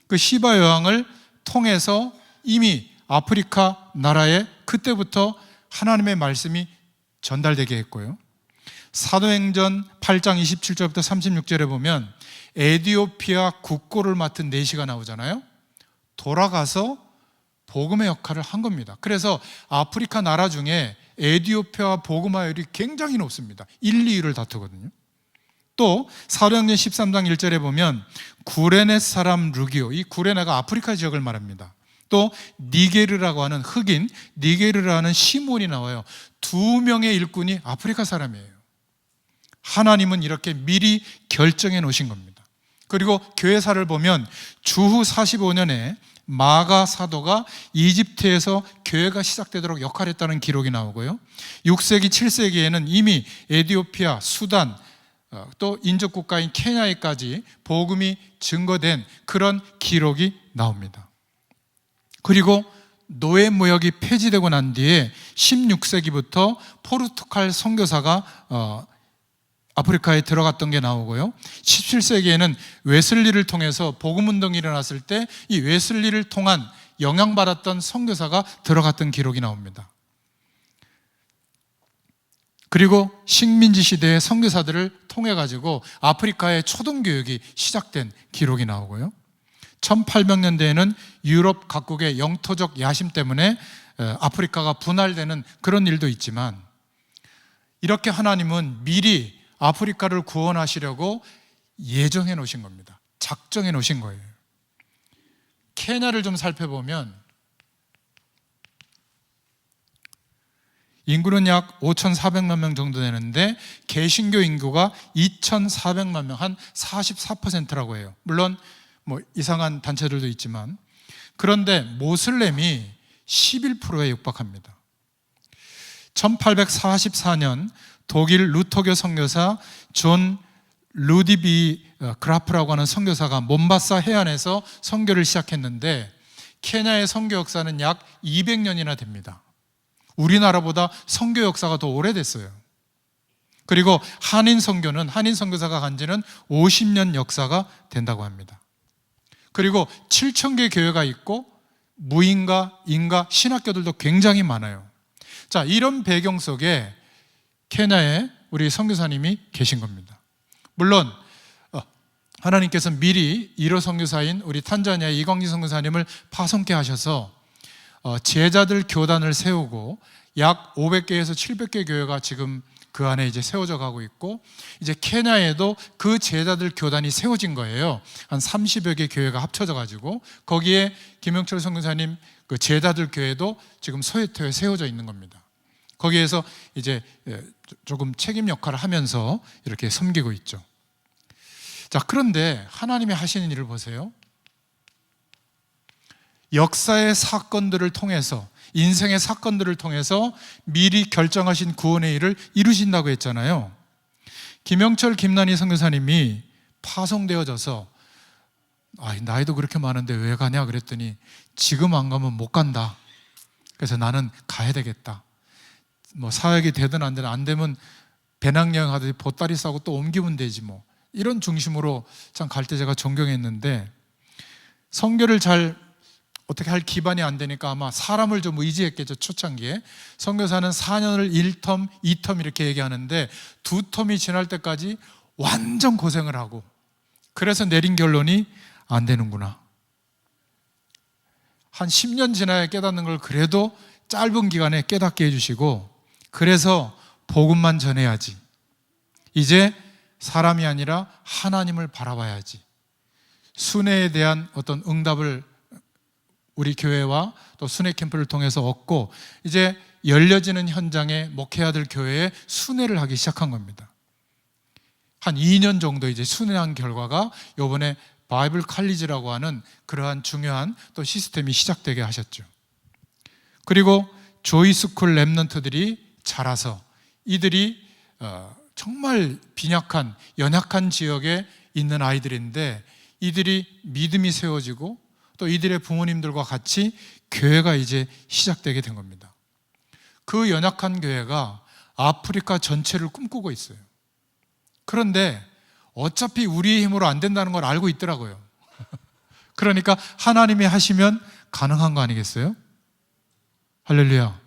그 시바 여왕을 통해서 이미 아프리카 나라에 그때부터 하나님의 말씀이 전달되게 했고요. 사도행전 8장 27절부터 36절에 보면 에티오피아 국고를 맡은 내시가 나오잖아요. 돌아가서 복음의 역할을 한 겁니다. 그래서 아프리카 나라 중에 에티오피아 복음화율이 굉장히 높습니다. 1, 2위를 다투거든요. 또 사도행전 13장 1절에 보면 구레네 사람 루기오, 이 구레네가 아프리카 지역을 말합니다. 또 니게르라고 하는 흑인, 니게르라는 시몬이 나와요. 2명의 일꾼이 아프리카 사람이에요. 하나님은 이렇게 미리 결정해 놓으신 겁니다. 그리고 교회사를 보면 주후 45년에 마가 사도가 이집트에서 교회가 시작되도록 역할했다는 기록이 나오고요. 6세기, 7세기에는 이미 에티오피아, 수단, 또 인접국가인 케냐에까지 복음이 증거된 그런 기록이 나옵니다. 그리고 노예무역이 폐지되고 난 뒤에 16세기부터 포르투갈 선교사가 아프리카에 들어갔던 게 나오고요. 17세기에는 웨슬리를 통해서 복음운동이 일어났을 때 이 웨슬리를 통한 영향받았던 선교사가 들어갔던 기록이 나옵니다. 그리고 식민지 시대의 선교사들을 통해 가지고 아프리카의 초등교육이 시작된 기록이 나오고요. 1800년대에는 유럽 각국의 영토적 야심 때문에 아프리카가 분할되는 그런 일도 있지만, 이렇게 하나님은 미리 아프리카를 구원하시려고 예정해 놓으신 겁니다. 작정해 놓으신 거예요. 케냐를 좀 살펴보면 인구는 약 5,400만 명 정도 되는데 개신교 인구가 2,400만 명, 한 44%라고 해요. 물론 뭐 이상한 단체들도 있지만, 그런데 모슬렘이 11%에 육박합니다. 1844년 독일 루터교 선교사 존 루디비 그라프라고 하는 선교사가 몬바사 해안에서 선교를 시작했는데 케냐의 선교 역사는 약 200년이나 됩니다. 우리나라보다 선교 역사가 더 오래됐어요. 그리고 한인 선교사가 간 지는 50년 역사가 된다고 합니다. 그리고 7,000개 교회가 있고 무인가, 인가, 신학교들도 굉장히 많아요. 자, 이런 배경 속에 케냐에 우리 선교사님이 계신 겁니다. 물론 하나님께서 미리 1호 선교사인 우리 탄자니아의 이광진 선교사님을 파송케 하셔서 제자들 교단을 세우고 약 500개에서 700개 교회가 지금 그 안에 이제 세워져 가고 있고, 이제 케냐에도 그 제자들 교단이 세워진 거예요. 한 30여 개 교회가 합쳐져 가지고 거기에 김영철 선교사님 그 제자들 교회도 지금 소요토에 세워져 있는 겁니다. 거기에서 이제 조금 책임 역할을 하면서 이렇게 섬기고 있죠. 자, 그런데 하나님이 하시는 일을 보세요. 역사의 사건들을 통해서, 인생의 사건들을 통해서 미리 결정하신 구원의 일을 이루신다고 했잖아요. 김영철, 김난희 선교사님이 파송되어져서 나이도 그렇게 많은데 왜 가냐 그랬더니 지금 안 가면 못 간다. 그래서 나는 가야 되겠다. 뭐 사역이 되든 안 되든, 안 되면 배낭여행 하듯이 보따리 싸고 또 옮기면 되지 뭐. 이런 중심으로 참 갈 때 제가 존경했는데, 선교를 잘 어떻게 할 기반이 안 되니까 아마 사람을 좀 의지했겠죠. 초창기에 선교사는 4년을 1텀, 2텀 이렇게 얘기하는데 2텀이 지날 때까지 완전 고생을 하고, 그래서 내린 결론이 안 되는구나. 한 10년 지나야 깨닫는 걸 그래도 짧은 기간에 깨닫게 해주시고, 그래서 복음만 전해야지, 이제 사람이 아니라 하나님을 바라봐야지, 순회에 대한 어떤 응답을 우리 교회와 또 순회 캠프를 통해서 얻고, 이제 열려지는 현장에 목회해야 될 교회에 순회를 하기 시작한 겁니다. 한 2년 정도 이제 순회한 결과가 이번에 바이블 칼리지라고 하는 그러한 중요한 또 시스템이 시작되게 하셨죠. 그리고 조이스쿨 랩런트들이 자라서 이들이 정말 빈약한, 연약한 지역에 있는 아이들인데 이들이 믿음이 세워지고 또 이들의 부모님들과 같이 교회가 이제 시작되게 된 겁니다. 그 연약한 교회가 아프리카 전체를 꿈꾸고 있어요. 그런데 어차피 우리의 힘으로 안 된다는 걸 알고 있더라고요. 그러니까 하나님이 하시면 가능한 거 아니겠어요? 할렐루야.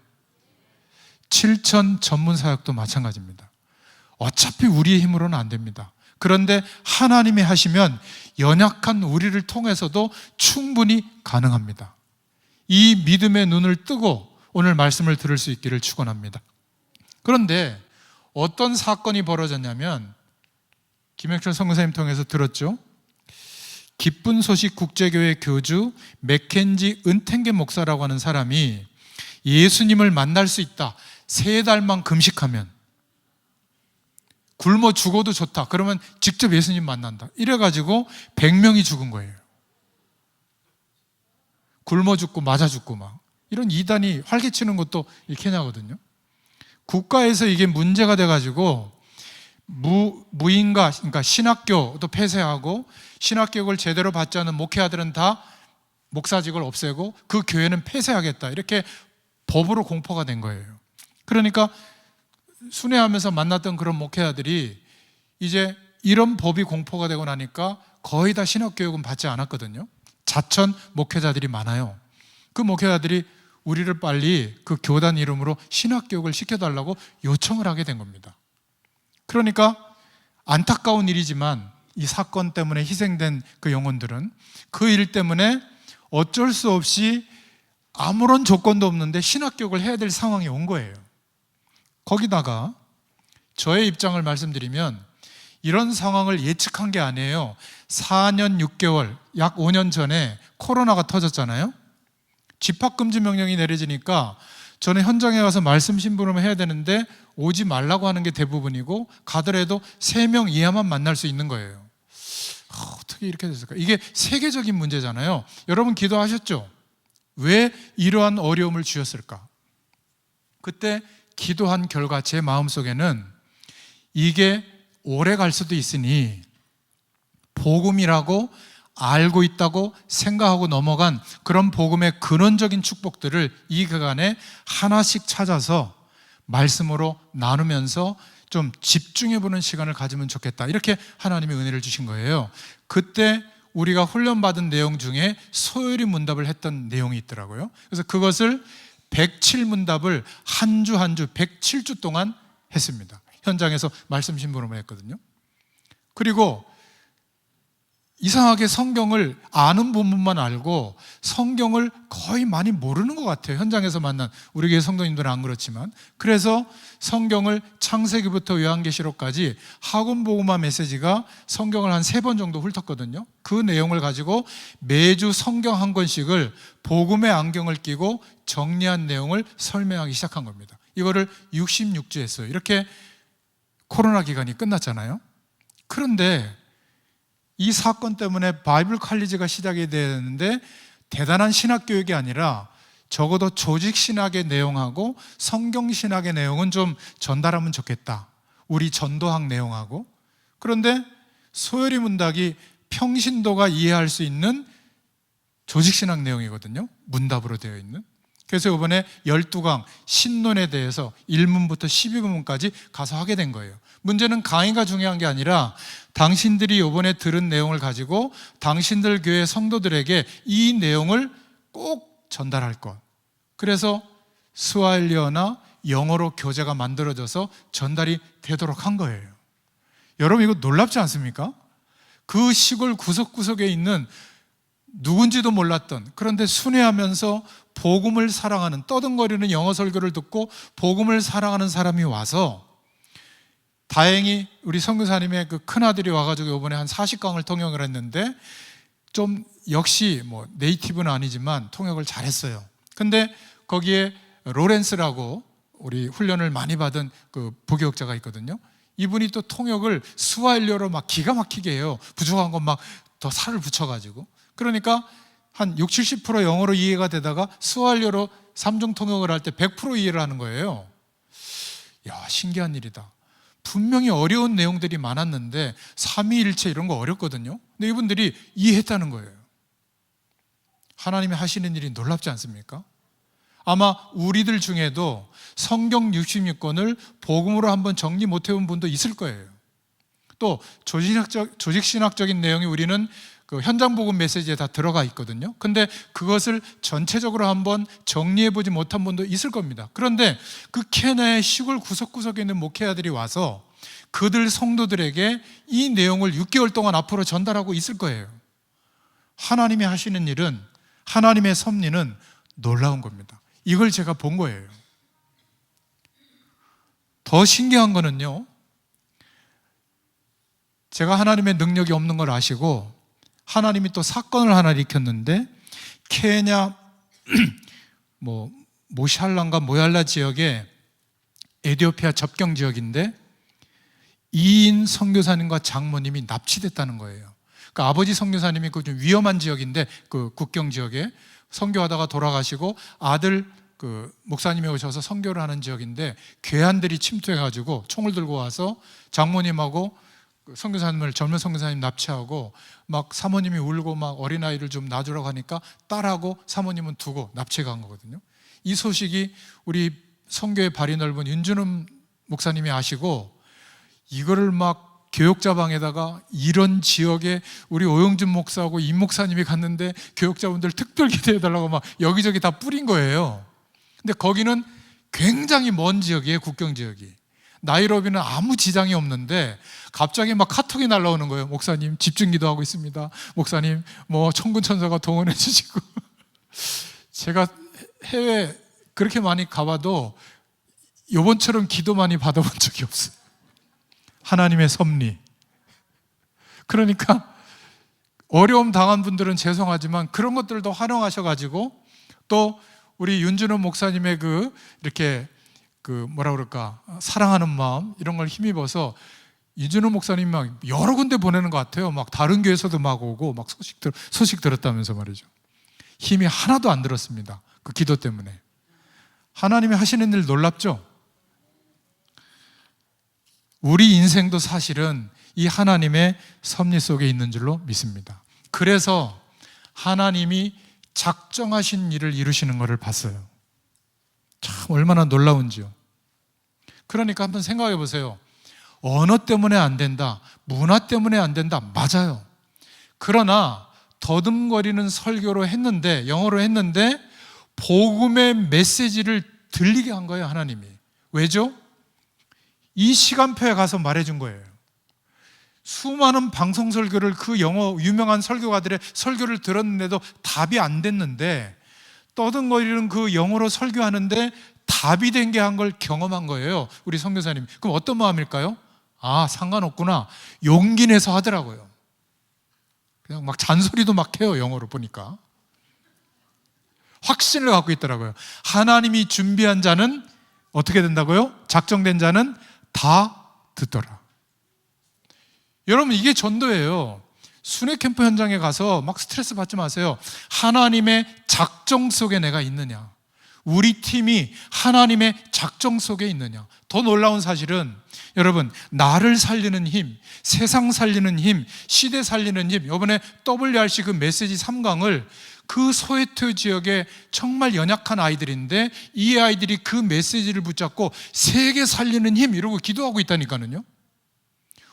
7천 전문 사역도 마찬가지입니다. 어차피 우리의 힘으로는 안 됩니다. 그런데 하나님이 하시면 연약한 우리를 통해서도 충분히 가능합니다. 이 믿음의 눈을 뜨고 오늘 말씀을 들을 수 있기를 축원합니다. 그런데 어떤 사건이 벌어졌냐면, 김영철 선교사님 통해서 들었죠. 기쁜 소식 국제교회 교주 맥켄지 은탱계 목사라고 하는 사람이 예수님을 만날 수 있다, 3달만 금식하면, 굶어 죽어도 좋다, 그러면 직접 예수님 만난다, 이래가지고 100명이 죽은 거예요. 굶어 죽고 맞아 죽고 막 이런 이단이 활개치는 것도 이 케냐거든요. 국가에서 이게 문제가 돼가지고 무인가, 그러니까 신학교도 폐쇄하고 신학교육을 제대로 받지 않은 목회자들은 다 목사직을 없애고 그 교회는 폐쇄하겠다, 이렇게 법으로 공포가 된 거예요. 그러니까 순회하면서 만났던 그런 목회자들이 이제 이런 법이 공포가 되고 나니까 거의 다 신학교육은 받지 않았거든요. 자천 목회자들이 많아요. 그 목회자들이 우리를 빨리 그 교단 이름으로 신학교육을 시켜달라고 요청을 하게 된 겁니다. 그러니까 안타까운 일이지만 이 사건 때문에 희생된 그 영혼들은 그 일 때문에 어쩔 수 없이 아무런 조건도 없는데 신학교육을 해야 될 상황이 온 거예요. 거기다가 저의 입장을 말씀드리면 이런 상황을 예측한 게 아니에요. 4년 6개월, 약 5년 전에 코로나가 터졌잖아요. 집합금지 명령이 내려지니까 저는 현장에 가서 말씀 심부름을 해야 되는데 오지 말라고 하는 게 대부분이고, 가더라도 3명 이하만 만날 수 있는 거예요. 어떻게 이렇게 됐을까? 이게 세계적인 문제잖아요. 여러분 기도하셨죠? 왜 이러한 어려움을 주셨을까? 그때 기도한 결과 제 마음속에는 이게 오래 갈 수도 있으니 복음이라고 알고 있다고 생각하고 넘어간 그런 복음의 근원적인 축복들을 이 기간에 하나씩 찾아서 말씀으로 나누면서 좀 집중해보는 시간을 가지면 좋겠다, 이렇게 하나님이 은혜를 주신 거예요. 그때 우리가 훈련받은 내용 중에 소요리 문답을 했던 내용이 있더라고요. 그래서 그것을 107문답을 한 주 한 주 107주 동안 했습니다. 현장에서 말씀 심부름을 했거든요. 그리고 이상하게 성경을 아는 부분만 알고 성경을 거의 많이 모르는 것 같아요. 현장에서 만난 우리 교회 성도님들은 안 그렇지만. 그래서 성경을 창세기부터 요한계시록까지 학원복음화 메시지가 성경을 한 3번 정도 훑었거든요. 그 내용을 가지고 매주 성경 한 권씩을 복음의 안경을 끼고 정리한 내용을 설명하기 시작한 겁니다. 이거를 66주 했어요. 이렇게 코로나 기간이 끝났잖아요. 그런데 이 사건 때문에 바이블 칼리지가 시작이 되는데 대단한 신학교육이 아니라 적어도 조직신학의 내용하고 성경신학의 내용은 좀 전달하면 좋겠다, 우리 전도학 내용하고. 그런데 소요리 문답이 평신도가 이해할 수 있는 조직신학 내용이거든요. 문답으로 되어 있는. 그래서 이번에 12강 신론에 대해서 1문부터 12문까지 가서 하게 된 거예요. 문제는 강의가 중요한 게 아니라 당신들이 이번에 들은 내용을 가지고 당신들 교회 성도들에게 이 내용을 꼭 전달할 것. 그래서 스와힐리어나 영어로 교재가 만들어져서 전달이 되도록 한 거예요. 여러분, 이거 놀랍지 않습니까? 그 시골 구석구석에 있는 누군지도 몰랐던, 그런데 순회하면서 복음을 사랑하는, 떠듬거리는 영어 설교를 듣고 복음을 사랑하는 사람이 와서, 다행히 우리 선교사님의 그 큰아들이 와가지고 이번에 한 40강을 통역을 했는데 좀 역시 뭐 네이티브는 아니지만 통역을 잘했어요. 근데 거기에 로렌스라고 우리 훈련을 많이 받은 그 부교육자가 있거든요. 이분이 또 통역을 스와힐리어로 막 기가 막히게 해요. 부족한 건 막 더 살을 붙여가지고. 그러니까 한 60, 70% 영어로 이해가 되다가 스와힐리어로 3중 통역을 할 때 100% 이해를 하는 거예요. 야, 신기한 일이다. 분명히 어려운 내용들이 많았는데 삼위일체 이런 거 어렵거든요. 근데 이분들이 이해했다는 거예요. 하나님이 하시는 일이 놀랍지 않습니까? 아마 우리들 중에도 성경 66권을 복음으로 한번 정리 못 해본 분도 있을 거예요. 또 조직신학적인 내용이 우리는 그 현장 복음 메시지에 다 들어가 있거든요. 근데 그것을 전체적으로 한번 정리해보지 못한 분도 있을 겁니다. 그런데 그 케냐의 시골 구석구석에 있는 목회자들이 와서 그들 성도들에게 이 내용을 6개월 동안 앞으로 전달하고 있을 거예요. 하나님이 하시는 일은, 하나님의 섭리는 놀라운 겁니다. 이걸 제가 본 거예요. 더 신기한 거는요, 제가 하나님의 능력이 없는 걸 아시고 하나님이 또 사건을 하나 일으켰는데, 케냐 모샬란가 모얄라 지역에, 에티오피아 접경 지역인데 2인 선교사님과 장모님이 납치됐다는 거예요. 그러니까 아버지 선교사님이 그 좀 위험한 지역인데, 그 국경 지역에 선교하다가 돌아가시고 아들 그 목사님이 오셔서 선교를 하는 지역인데, 괴한들이 침투해가지고 총을 들고 와서 장모님하고 선교사님을, 젊은 선교사님 납치하고, 막 사모님이 울고 막 어린아이를 좀 놔주라고 하니까 딸하고 사모님은 두고 납치해 간 거거든요. 이 소식이 우리 선교의 발이 넓은 윤준음 목사님이 아시고, 이거를 막 교역자방에다가 이런 지역에 우리 오영준 목사하고 임 목사님이 갔는데 교역자분들 특별 기대해달라고 막 여기저기 다 뿌린 거예요. 근데 거기는 굉장히 먼 지역이에요. 국경 지역이. 나이로비는 아무 지장이 없는데 갑자기 막 카톡이 날라오는 거예요. 목사님 집중 기도하고 있습니다. 목사님 뭐 천군천사가 동원해 주시고. 제가 해외 그렇게 많이 가봐도 요번처럼 기도 많이 받아본 적이 없어요. 하나님의 섭리. 그러니까 어려움 당한 분들은 죄송하지만 그런 것들도 활용하셔가지고, 또 우리 윤준호 목사님의 이렇게 뭐라 그럴까, 사랑하는 마음, 이런 걸 힘입어서 윤준호 목사님 막 여러 군데 보내는 것 같아요. 막 다른 교회에서도 막 오고 막 소식 들었다면서 말이죠. 힘이 하나도 안 들었습니다. 그 기도 때문에. 하나님이 하시는 일 놀랍죠? 우리 인생도 사실은 이 하나님의 섭리 속에 있는 줄로 믿습니다. 그래서 하나님이 작정하신 일을 이루시는 것을 봤어요. 참 얼마나 놀라운지요. 그러니까 한번 생각해 보세요. 언어 때문에 안 된다, 문화 때문에 안 된다, 맞아요. 그러나 더듬거리는 설교로 했는데, 영어로 했는데 복음의 메시지를 들리게 한 거예요, 하나님이. 왜죠? 이 시간표에 가서 말해준 거예요. 수많은 방송 설교를, 그 영어 유명한 설교가들의 설교를 들었는데도 답이 안 됐는데, 떠든거리는 그 영어로 설교하는데 답이 된 게 한 걸 경험한 거예요, 우리 선교사님. 그럼 어떤 마음일까요? 아, 상관없구나, 용기 내서 하더라고요. 그냥 막 잔소리도 막 해요, 영어로 보니까. 확신을 갖고 있더라고요. 하나님이 준비한 자는 어떻게 된다고요? 작정된 자는 다 듣더라. 여러분, 이게 전도예요. 순회 캠프 현장에 가서 막 스트레스 받지 마세요. 하나님의 작정 속에 내가 있느냐, 우리 팀이 하나님의 작정 속에 있느냐. 더 놀라운 사실은 여러분, 나를 살리는 힘, 세상 살리는 힘, 시대 살리는 힘, 이번에 WRC 그 메시지 3강을 그 소외투 지역에 정말 연약한 아이들인데, 이 아이들이 그 메시지를 붙잡고 세계 살리는 힘 이러고 기도하고 있다니까요.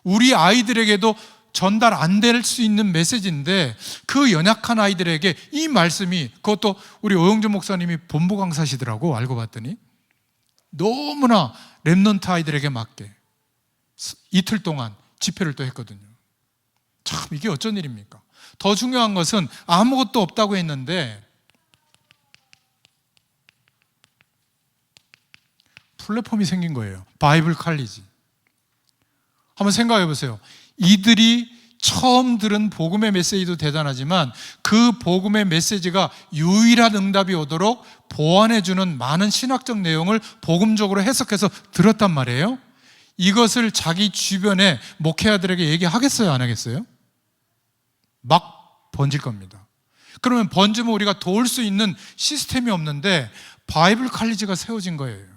우리 아이들에게도 전달 안 될 수 있는 메시지인데, 그 연약한 아이들에게 이 말씀이, 그것도 우리 오영준 목사님이 본부 강사시더라고, 알고 봤더니. 너무나 렘넌트 아이들에게 맞게 이틀 동안 집회를 또 했거든요. 참, 이게 어쩐 일입니까? 더 중요한 것은 아무것도 없다고 했는데 플랫폼이 생긴 거예요. 바이블 칼리지. 한번 생각해 보세요. 이들이 처음 들은 복음의 메시지도 대단하지만 그 복음의 메시지가 유일한 응답이 오도록 보완해주는 많은 신학적 내용을 복음적으로 해석해서 들었단 말이에요. 이것을 자기 주변의 목회자들에게 얘기하겠어요, 안 하겠어요? 막 번질 겁니다. 그러면 번지면 우리가 도울 수 있는 시스템이 없는데 바이블 칼리지가 세워진 거예요.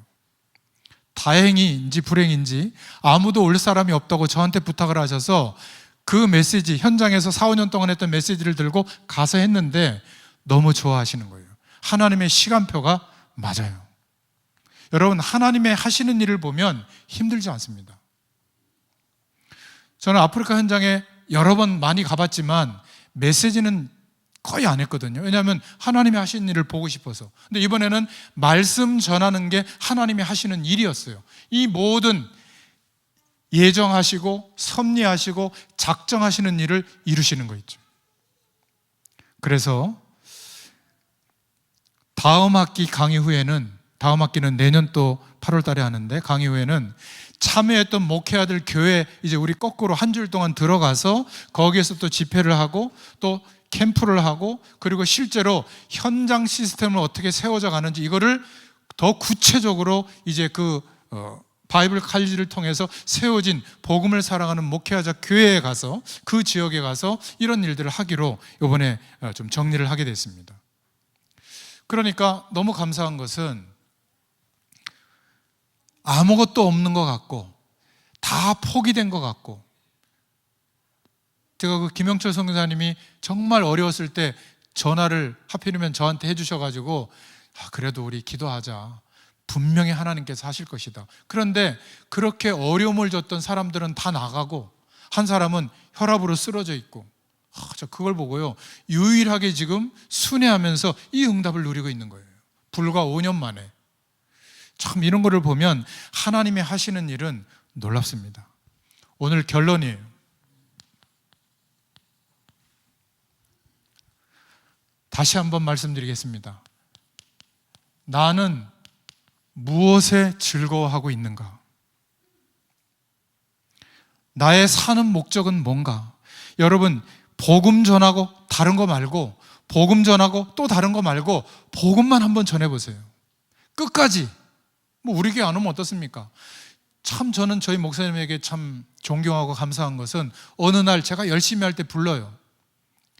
다행인지 불행인지 아무도 올 사람이 없다고 저한테 부탁을 하셔서 그 메시지, 현장에서 4, 5년 동안 했던 메시지를 들고 가서 했는데 너무 좋아하시는 거예요. 하나님의 시간표가 맞아요. 여러분, 하나님의 하시는 일을 보면 힘들지 않습니다. 저는 아프리카 현장에 여러 번 많이 가봤지만 메시지는 거의 안 했거든요. 왜냐하면 하나님이 하시는 일을 보고 싶어서. 근데 이번에는 말씀 전하는 게 하나님이 하시는 일이었어요. 이 모든 예정하시고 섭리하시고 작정하시는 일을 이루시는 거 있죠. 그래서 다음 학기 강의 후에는, 다음 학기는 내년 또 8월 달에 하는데, 강의 후에는 참여했던 목회자들 교회 이제 우리 거꾸로 한 줄 동안 들어가서 거기에서 또 집회를 하고 또 캠프를 하고, 그리고 실제로 현장 시스템을 어떻게 세워져 가는지 이거를 더 구체적으로 이제 그 바이블 칼리지를 통해서 세워진 복음을 사랑하는 목회자 교회에 가서, 그 지역에 가서 이런 일들을 하기로 이번에 좀 정리를 하게 됐습니다. 그러니까 너무 감사한 것은 아무것도 없는 것 같고 다 포기된 것 같고, 제가 그 김영철 선교사님이 정말 어려웠을 때 전화를 하필이면 저한테 해주셔가지고, 그래도 우리 기도하자, 분명히 하나님께서 하실 것이다. 그런데 그렇게 어려움을 줬던 사람들은 다 나가고 한 사람은 혈압으로 쓰러져 있고, 저 그걸 보고요, 유일하게 지금 순회하면서 이 응답을 누리고 있는 거예요. 불과 5년 만에. 참, 이런 거를 보면 하나님이 하시는 일은 놀랍습니다. 오늘 결론이에요. 다시 한번 말씀드리겠습니다. 나는 무엇에 즐거워하고 있는가? 나의 사는 목적은 뭔가? 여러분, 복음 전하고 다른 거 말고, 복음 전하고 또 다른 거 말고 복음만 한번 전해보세요. 끝까지. 뭐 우리 교회 안 오면 어떻습니까? 참, 저는 저희 목사님에게 참 존경하고 감사한 것은 어느 날 제가 열심히 할 때 불러요.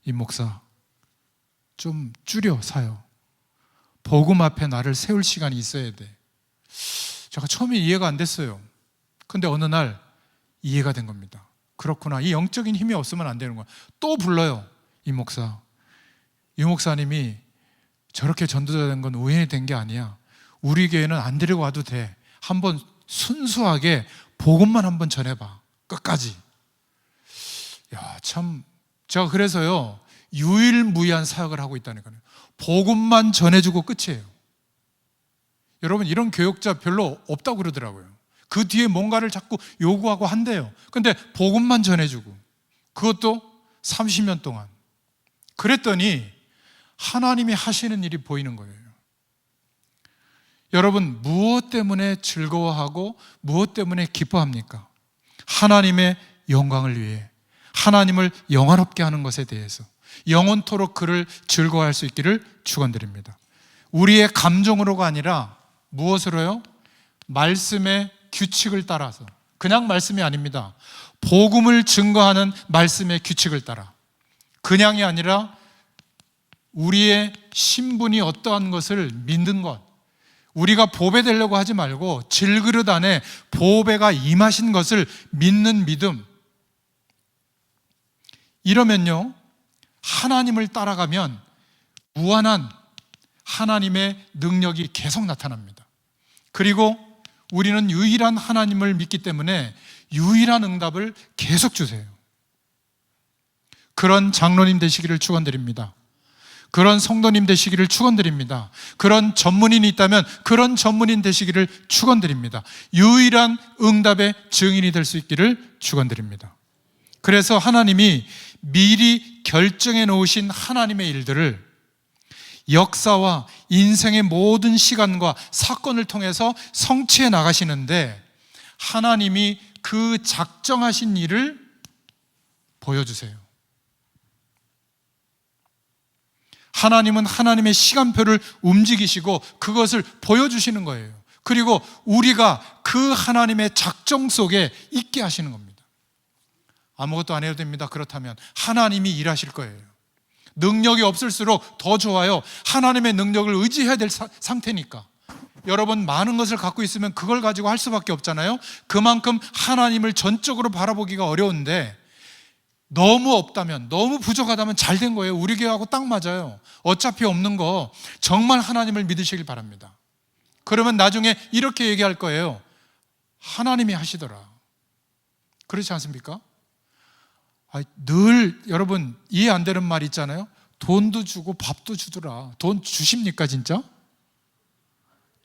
이 목사, 좀 줄여 사요. 복음 앞에 나를 세울 시간이 있어야 돼. 제가 처음에 이해가 안 됐어요. 근데 어느 날 이해가 된 겁니다. 그렇구나, 이 영적인 힘이 없으면 안 되는 거야. 또 불러요. 이 목사님이 저렇게 전도자 된 건 우연히 된 게 아니야. 우리 교회는 안 데리고 와도 돼. 한번 순수하게 복음만 한번 전해봐. 끝까지. 야, 참, 제가 그래서요, 유일무이한 사역을 하고 있다니까요. 복음만 전해주고 끝이에요. 여러분, 이런 교역자 별로 없다고 그러더라고요. 그 뒤에 뭔가를 자꾸 요구하고 한대요. 근데 복음만 전해주고, 그것도 30년 동안. 그랬더니 하나님이 하시는 일이 보이는 거예요. 여러분, 무엇 때문에 즐거워하고 무엇 때문에 기뻐합니까? 하나님의 영광을 위해, 하나님을 영화롭게 하는 것에 대해서 영원토록 그를 즐거워할 수 있기를 축원드립니다. 우리의 감정으로가 아니라 무엇으로요? 말씀의 규칙을 따라서. 그냥 말씀이 아닙니다. 복음을 증거하는 말씀의 규칙을 따라. 그냥이 아니라 우리의 신분이 어떠한 것을 믿는 것. 우리가 보배되려고 하지 말고 질그릇 안에 보배가 임하신 것을 믿는 믿음. 이러면요, 하나님을 따라가면 무한한 하나님의 능력이 계속 나타납니다. 그리고 우리는 유일한 하나님을 믿기 때문에 유일한 응답을 계속 주세요. 그런 장로님 되시기를 축원드립니다. 그런 성도님 되시기를 축원드립니다. 그런 전문인이 있다면 그런 전문인 되시기를 축원드립니다. 유일한 응답의 증인이 될 수 있기를 축원드립니다. 그래서 하나님이 미리 결정해 놓으신 하나님의 일들을 역사와 인생의 모든 시간과 사건을 통해서 성취해 나가시는데, 하나님이 그 작정하신 일을 보여주세요. 하나님은 하나님의 시간표를 움직이시고 그것을 보여주시는 거예요. 그리고 우리가 그 하나님의 작정 속에 있게 하시는 겁니다. 아무것도 안 해도 됩니다. 그렇다면 하나님이 일하실 거예요. 능력이 없을수록 더 좋아요. 하나님의 능력을 의지해야 될 상태니까. 여러분, 많은 것을 갖고 있으면 그걸 가지고 할 수밖에 없잖아요. 그만큼 하나님을 전적으로 바라보기가 어려운데, 너무 없다면, 너무 부족하다면 잘 된 거예요. 우리 교회하고 딱 맞아요. 어차피 없는 거 정말 하나님을 믿으시길 바랍니다. 그러면 나중에 이렇게 얘기할 거예요. 하나님이 하시더라. 그렇지 않습니까? 늘 여러분 이해 안 되는 말 있잖아요. 돈도 주고 밥도 주더라. 돈 주십니까 진짜?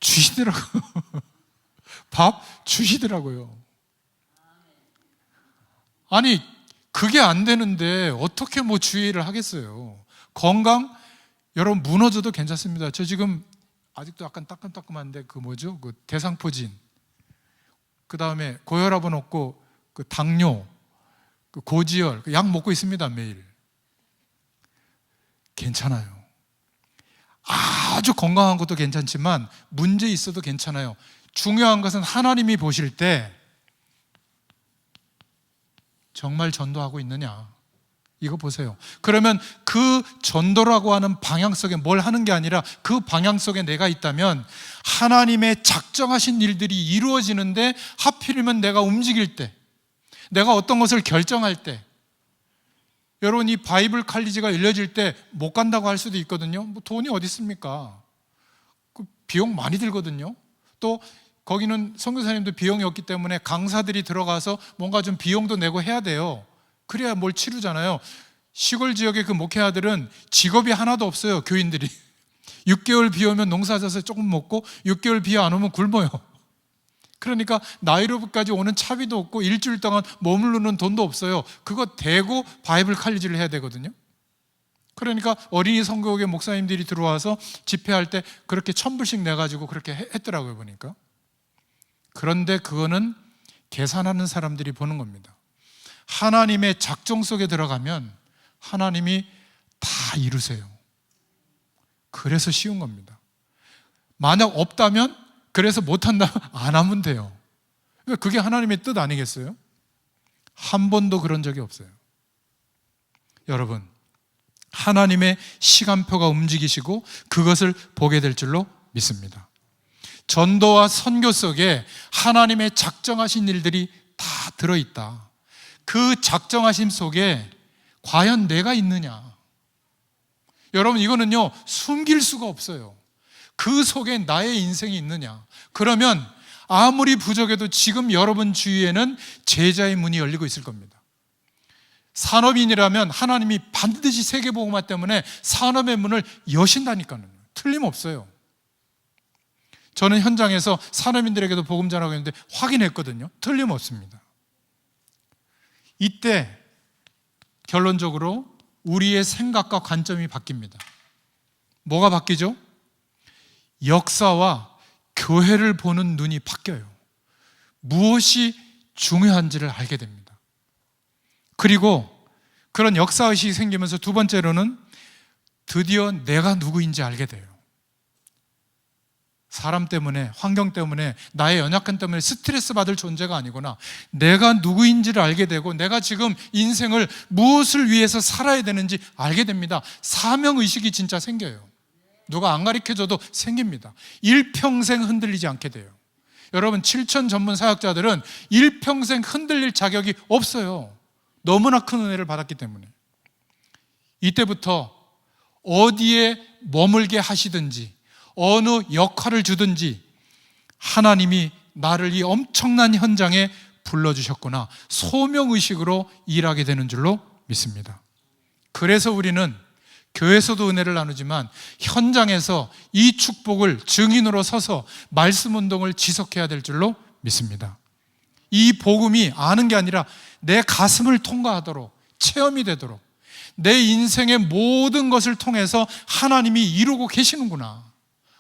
주시더라고요. 밥 주시더라고요. 아니, 그게 안 되는데 어떻게 뭐 주의를 하겠어요. 건강, 여러분 무너져도 괜찮습니다. 저 지금 아직도 약간 따끔따끔한데 그 대상포진, 그 다음에 고혈압은 없고 그 당뇨, 그 고지혈, 약 먹고 있습니다. 매일. 괜찮아요. 아주 건강한 것도 괜찮지만 문제 있어도 괜찮아요. 중요한 것은 하나님이 보실 때 정말 전도하고 있느냐, 이거 보세요. 그러면 그 전도라고 하는 방향 속에 뭘 하는 게 아니라 그 방향 속에 내가 있다면 하나님의 작정하신 일들이 이루어지는데, 하필이면 내가 움직일 때, 내가 어떤 것을 결정할 때, 여러분 이 바이블 칼리지가 열려질 때 못 간다고 할 수도 있거든요. 뭐 돈이 어디 있습니까? 그 비용 많이 들거든요. 또 거기는 선교사님도 비용이 없기 때문에 강사들이 들어가서 뭔가 좀 비용도 내고 해야 돼요. 그래야 뭘 치르잖아요. 시골 지역의 그 목회자들은 직업이 하나도 없어요. 교인들이 6개월 비 오면 농사져서 조금 먹고 6개월 비 안 오면 굶어요. 그러니까 나이로비까지 오는 차비도 없고 일주일 동안 머무르는 돈도 없어요. 그거 대고 바이블 칼리지를 해야 되거든요. 그러니까 어린이 선교회 목사님들이 들어와서 집회할 때 그렇게 1,000불씩 내가지고 그렇게 했더라고요, 보니까. 그런데 그거는 계산하는 사람들이 보는 겁니다. 하나님의 작정 속에 들어가면 하나님이 다 이루세요. 그래서 쉬운 겁니다. 만약 없다면, 그래서 못한다 안 하면 돼요. 그게 하나님의 뜻 아니겠어요? 한 번도 그런 적이 없어요. 여러분, 하나님의 시간표가 움직이시고 그것을 보게 될 줄로 믿습니다. 전도와 선교 속에 하나님의 작정하신 일들이 다 들어있다. 그 작정하심 속에 과연 내가 있느냐? 여러분, 이거는요 숨길 수가 없어요. 그 속에 나의 인생이 있느냐? 그러면 아무리 부족해도 지금 여러분 주위에는 제자의 문이 열리고 있을 겁니다. 산업인이라면 하나님이 반드시 세계복음화 때문에 산업의 문을 여신다니까요. 틀림없어요. 저는 현장에서 산업인들에게도 복음 전하고 있는데 확인했거든요. 틀림없습니다. 이때 결론적으로 우리의 생각과 관점이 바뀝니다. 뭐가 바뀌죠? 역사와 교회를 보는 눈이 바뀌어요. 무엇이 중요한지를 알게 됩니다. 그리고 그런 역사의식이 생기면서 두 번째로는 드디어 내가 누구인지 알게 돼요. 사람 때문에, 환경 때문에, 나의 연약함 때문에 스트레스 받을 존재가 아니구나. 내가 누구인지를 알게 되고 내가 지금 인생을 무엇을 위해서 살아야 되는지 알게 됩니다. 사명의식이 진짜 생겨요. 누가 안 가르쳐줘도 생깁니다. 일평생 흔들리지 않게 돼요. 여러분, 7천 전문 사역자들은 일평생 흔들릴 자격이 없어요. 너무나 큰 은혜를 받았기 때문에. 이때부터 어디에 머물게 하시든지 어느 역할을 주든지 하나님이 나를 이 엄청난 현장에 불러주셨구나, 소명의식으로 일하게 되는 줄로 믿습니다. 그래서 우리는 교회에서도 은혜를 나누지만 현장에서 이 축복을 증인으로 서서 말씀 운동을 지속해야 될 줄로 믿습니다. 이 복음이 아는 게 아니라 내 가슴을 통과하도록, 체험이 되도록, 내 인생의 모든 것을 통해서 하나님이 이루고 계시는구나,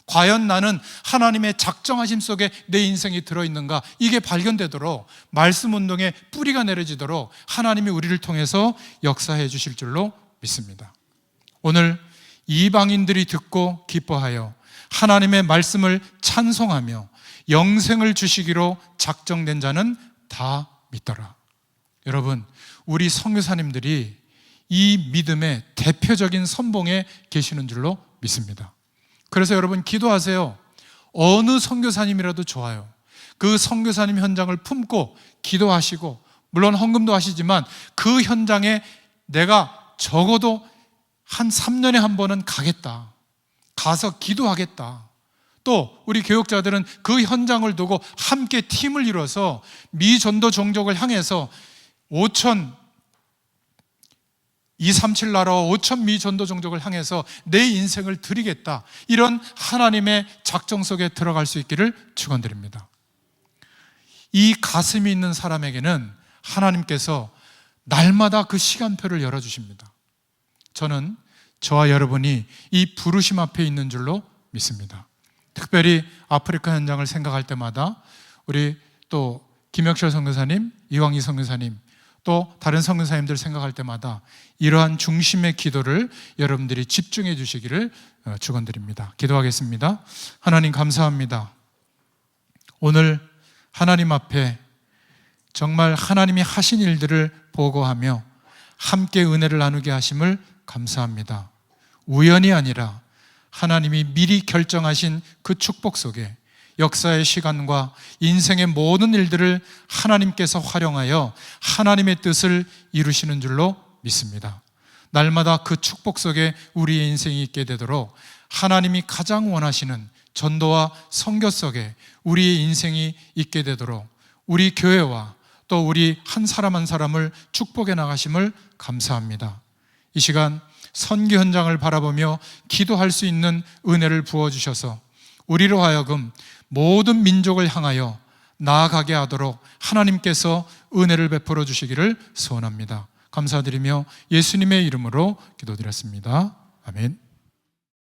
과연 나는 하나님의 작정하심 속에 내 인생이 들어있는가, 이게 발견되도록 말씀 운동에 뿌리가 내려지도록 하나님이 우리를 통해서 역사해 주실 줄로 믿습니다. 오늘 이방인들이 듣고 기뻐하여 하나님의 말씀을 찬송하며 영생을 주시기로 작정된 자는 다 믿더라. 여러분, 우리 선교사님들이 이 믿음의 대표적인 선봉에 계시는 줄로 믿습니다. 그래서 여러분 기도하세요. 어느 선교사님이라도 좋아요. 그 선교사님 현장을 품고 기도하시고, 물론 헌금도 하시지만 그 현장에 내가 적어도 한 3년에 한 번은 가겠다, 가서 기도하겠다. 또 우리 교역자들은 그 현장을 두고 함께 팀을 이뤄서 미전도 종족을 향해서 237 나라와 5천 미전도 종족을 향해서 내 인생을 드리겠다, 이런 하나님의 작정 속에 들어갈 수 있기를 축원드립니다. 이 가슴이 있는 사람에게는 하나님께서 날마다 그 시간표를 열어주십니다. 저는 저와 여러분이 이 부르심 앞에 있는 줄로 믿습니다. 특별히 아프리카 현장을 생각할 때마다 우리 또 김혁철 선교사님, 이광희 선교사님, 또 다른 선교사님들 생각할 때마다 이러한 중심의 기도를 여러분들이 집중해 주시기를 축원드립니다. 기도하겠습니다. 하나님 감사합니다. 오늘 하나님 앞에 정말 하나님이 하신 일들을 보고하며 함께 은혜를 나누게 하심을 감사합니다. 우연이 아니라 하나님이 미리 결정하신 그 축복 속에 역사의 시간과 인생의 모든 일들을 하나님께서 활용하여 하나님의 뜻을 이루시는 줄로 믿습니다. 날마다 그 축복 속에 우리의 인생이 있게 되도록 하나님이 가장 원하시는 전도와 선교 속에 우리의 인생이 있게 되도록 우리 교회와 또 우리 한 사람 한 사람을 축복해 나가심을 감사합니다. 이 시간 선교 현장을 바라보며 기도할 수 있는 은혜를 부어주셔서 우리로 하여금 모든 민족을 향하여 나아가게 하도록 하나님께서 은혜를 베풀어 주시기를 소원합니다. 감사드리며 예수님의 이름으로 기도드렸습니다. 아멘.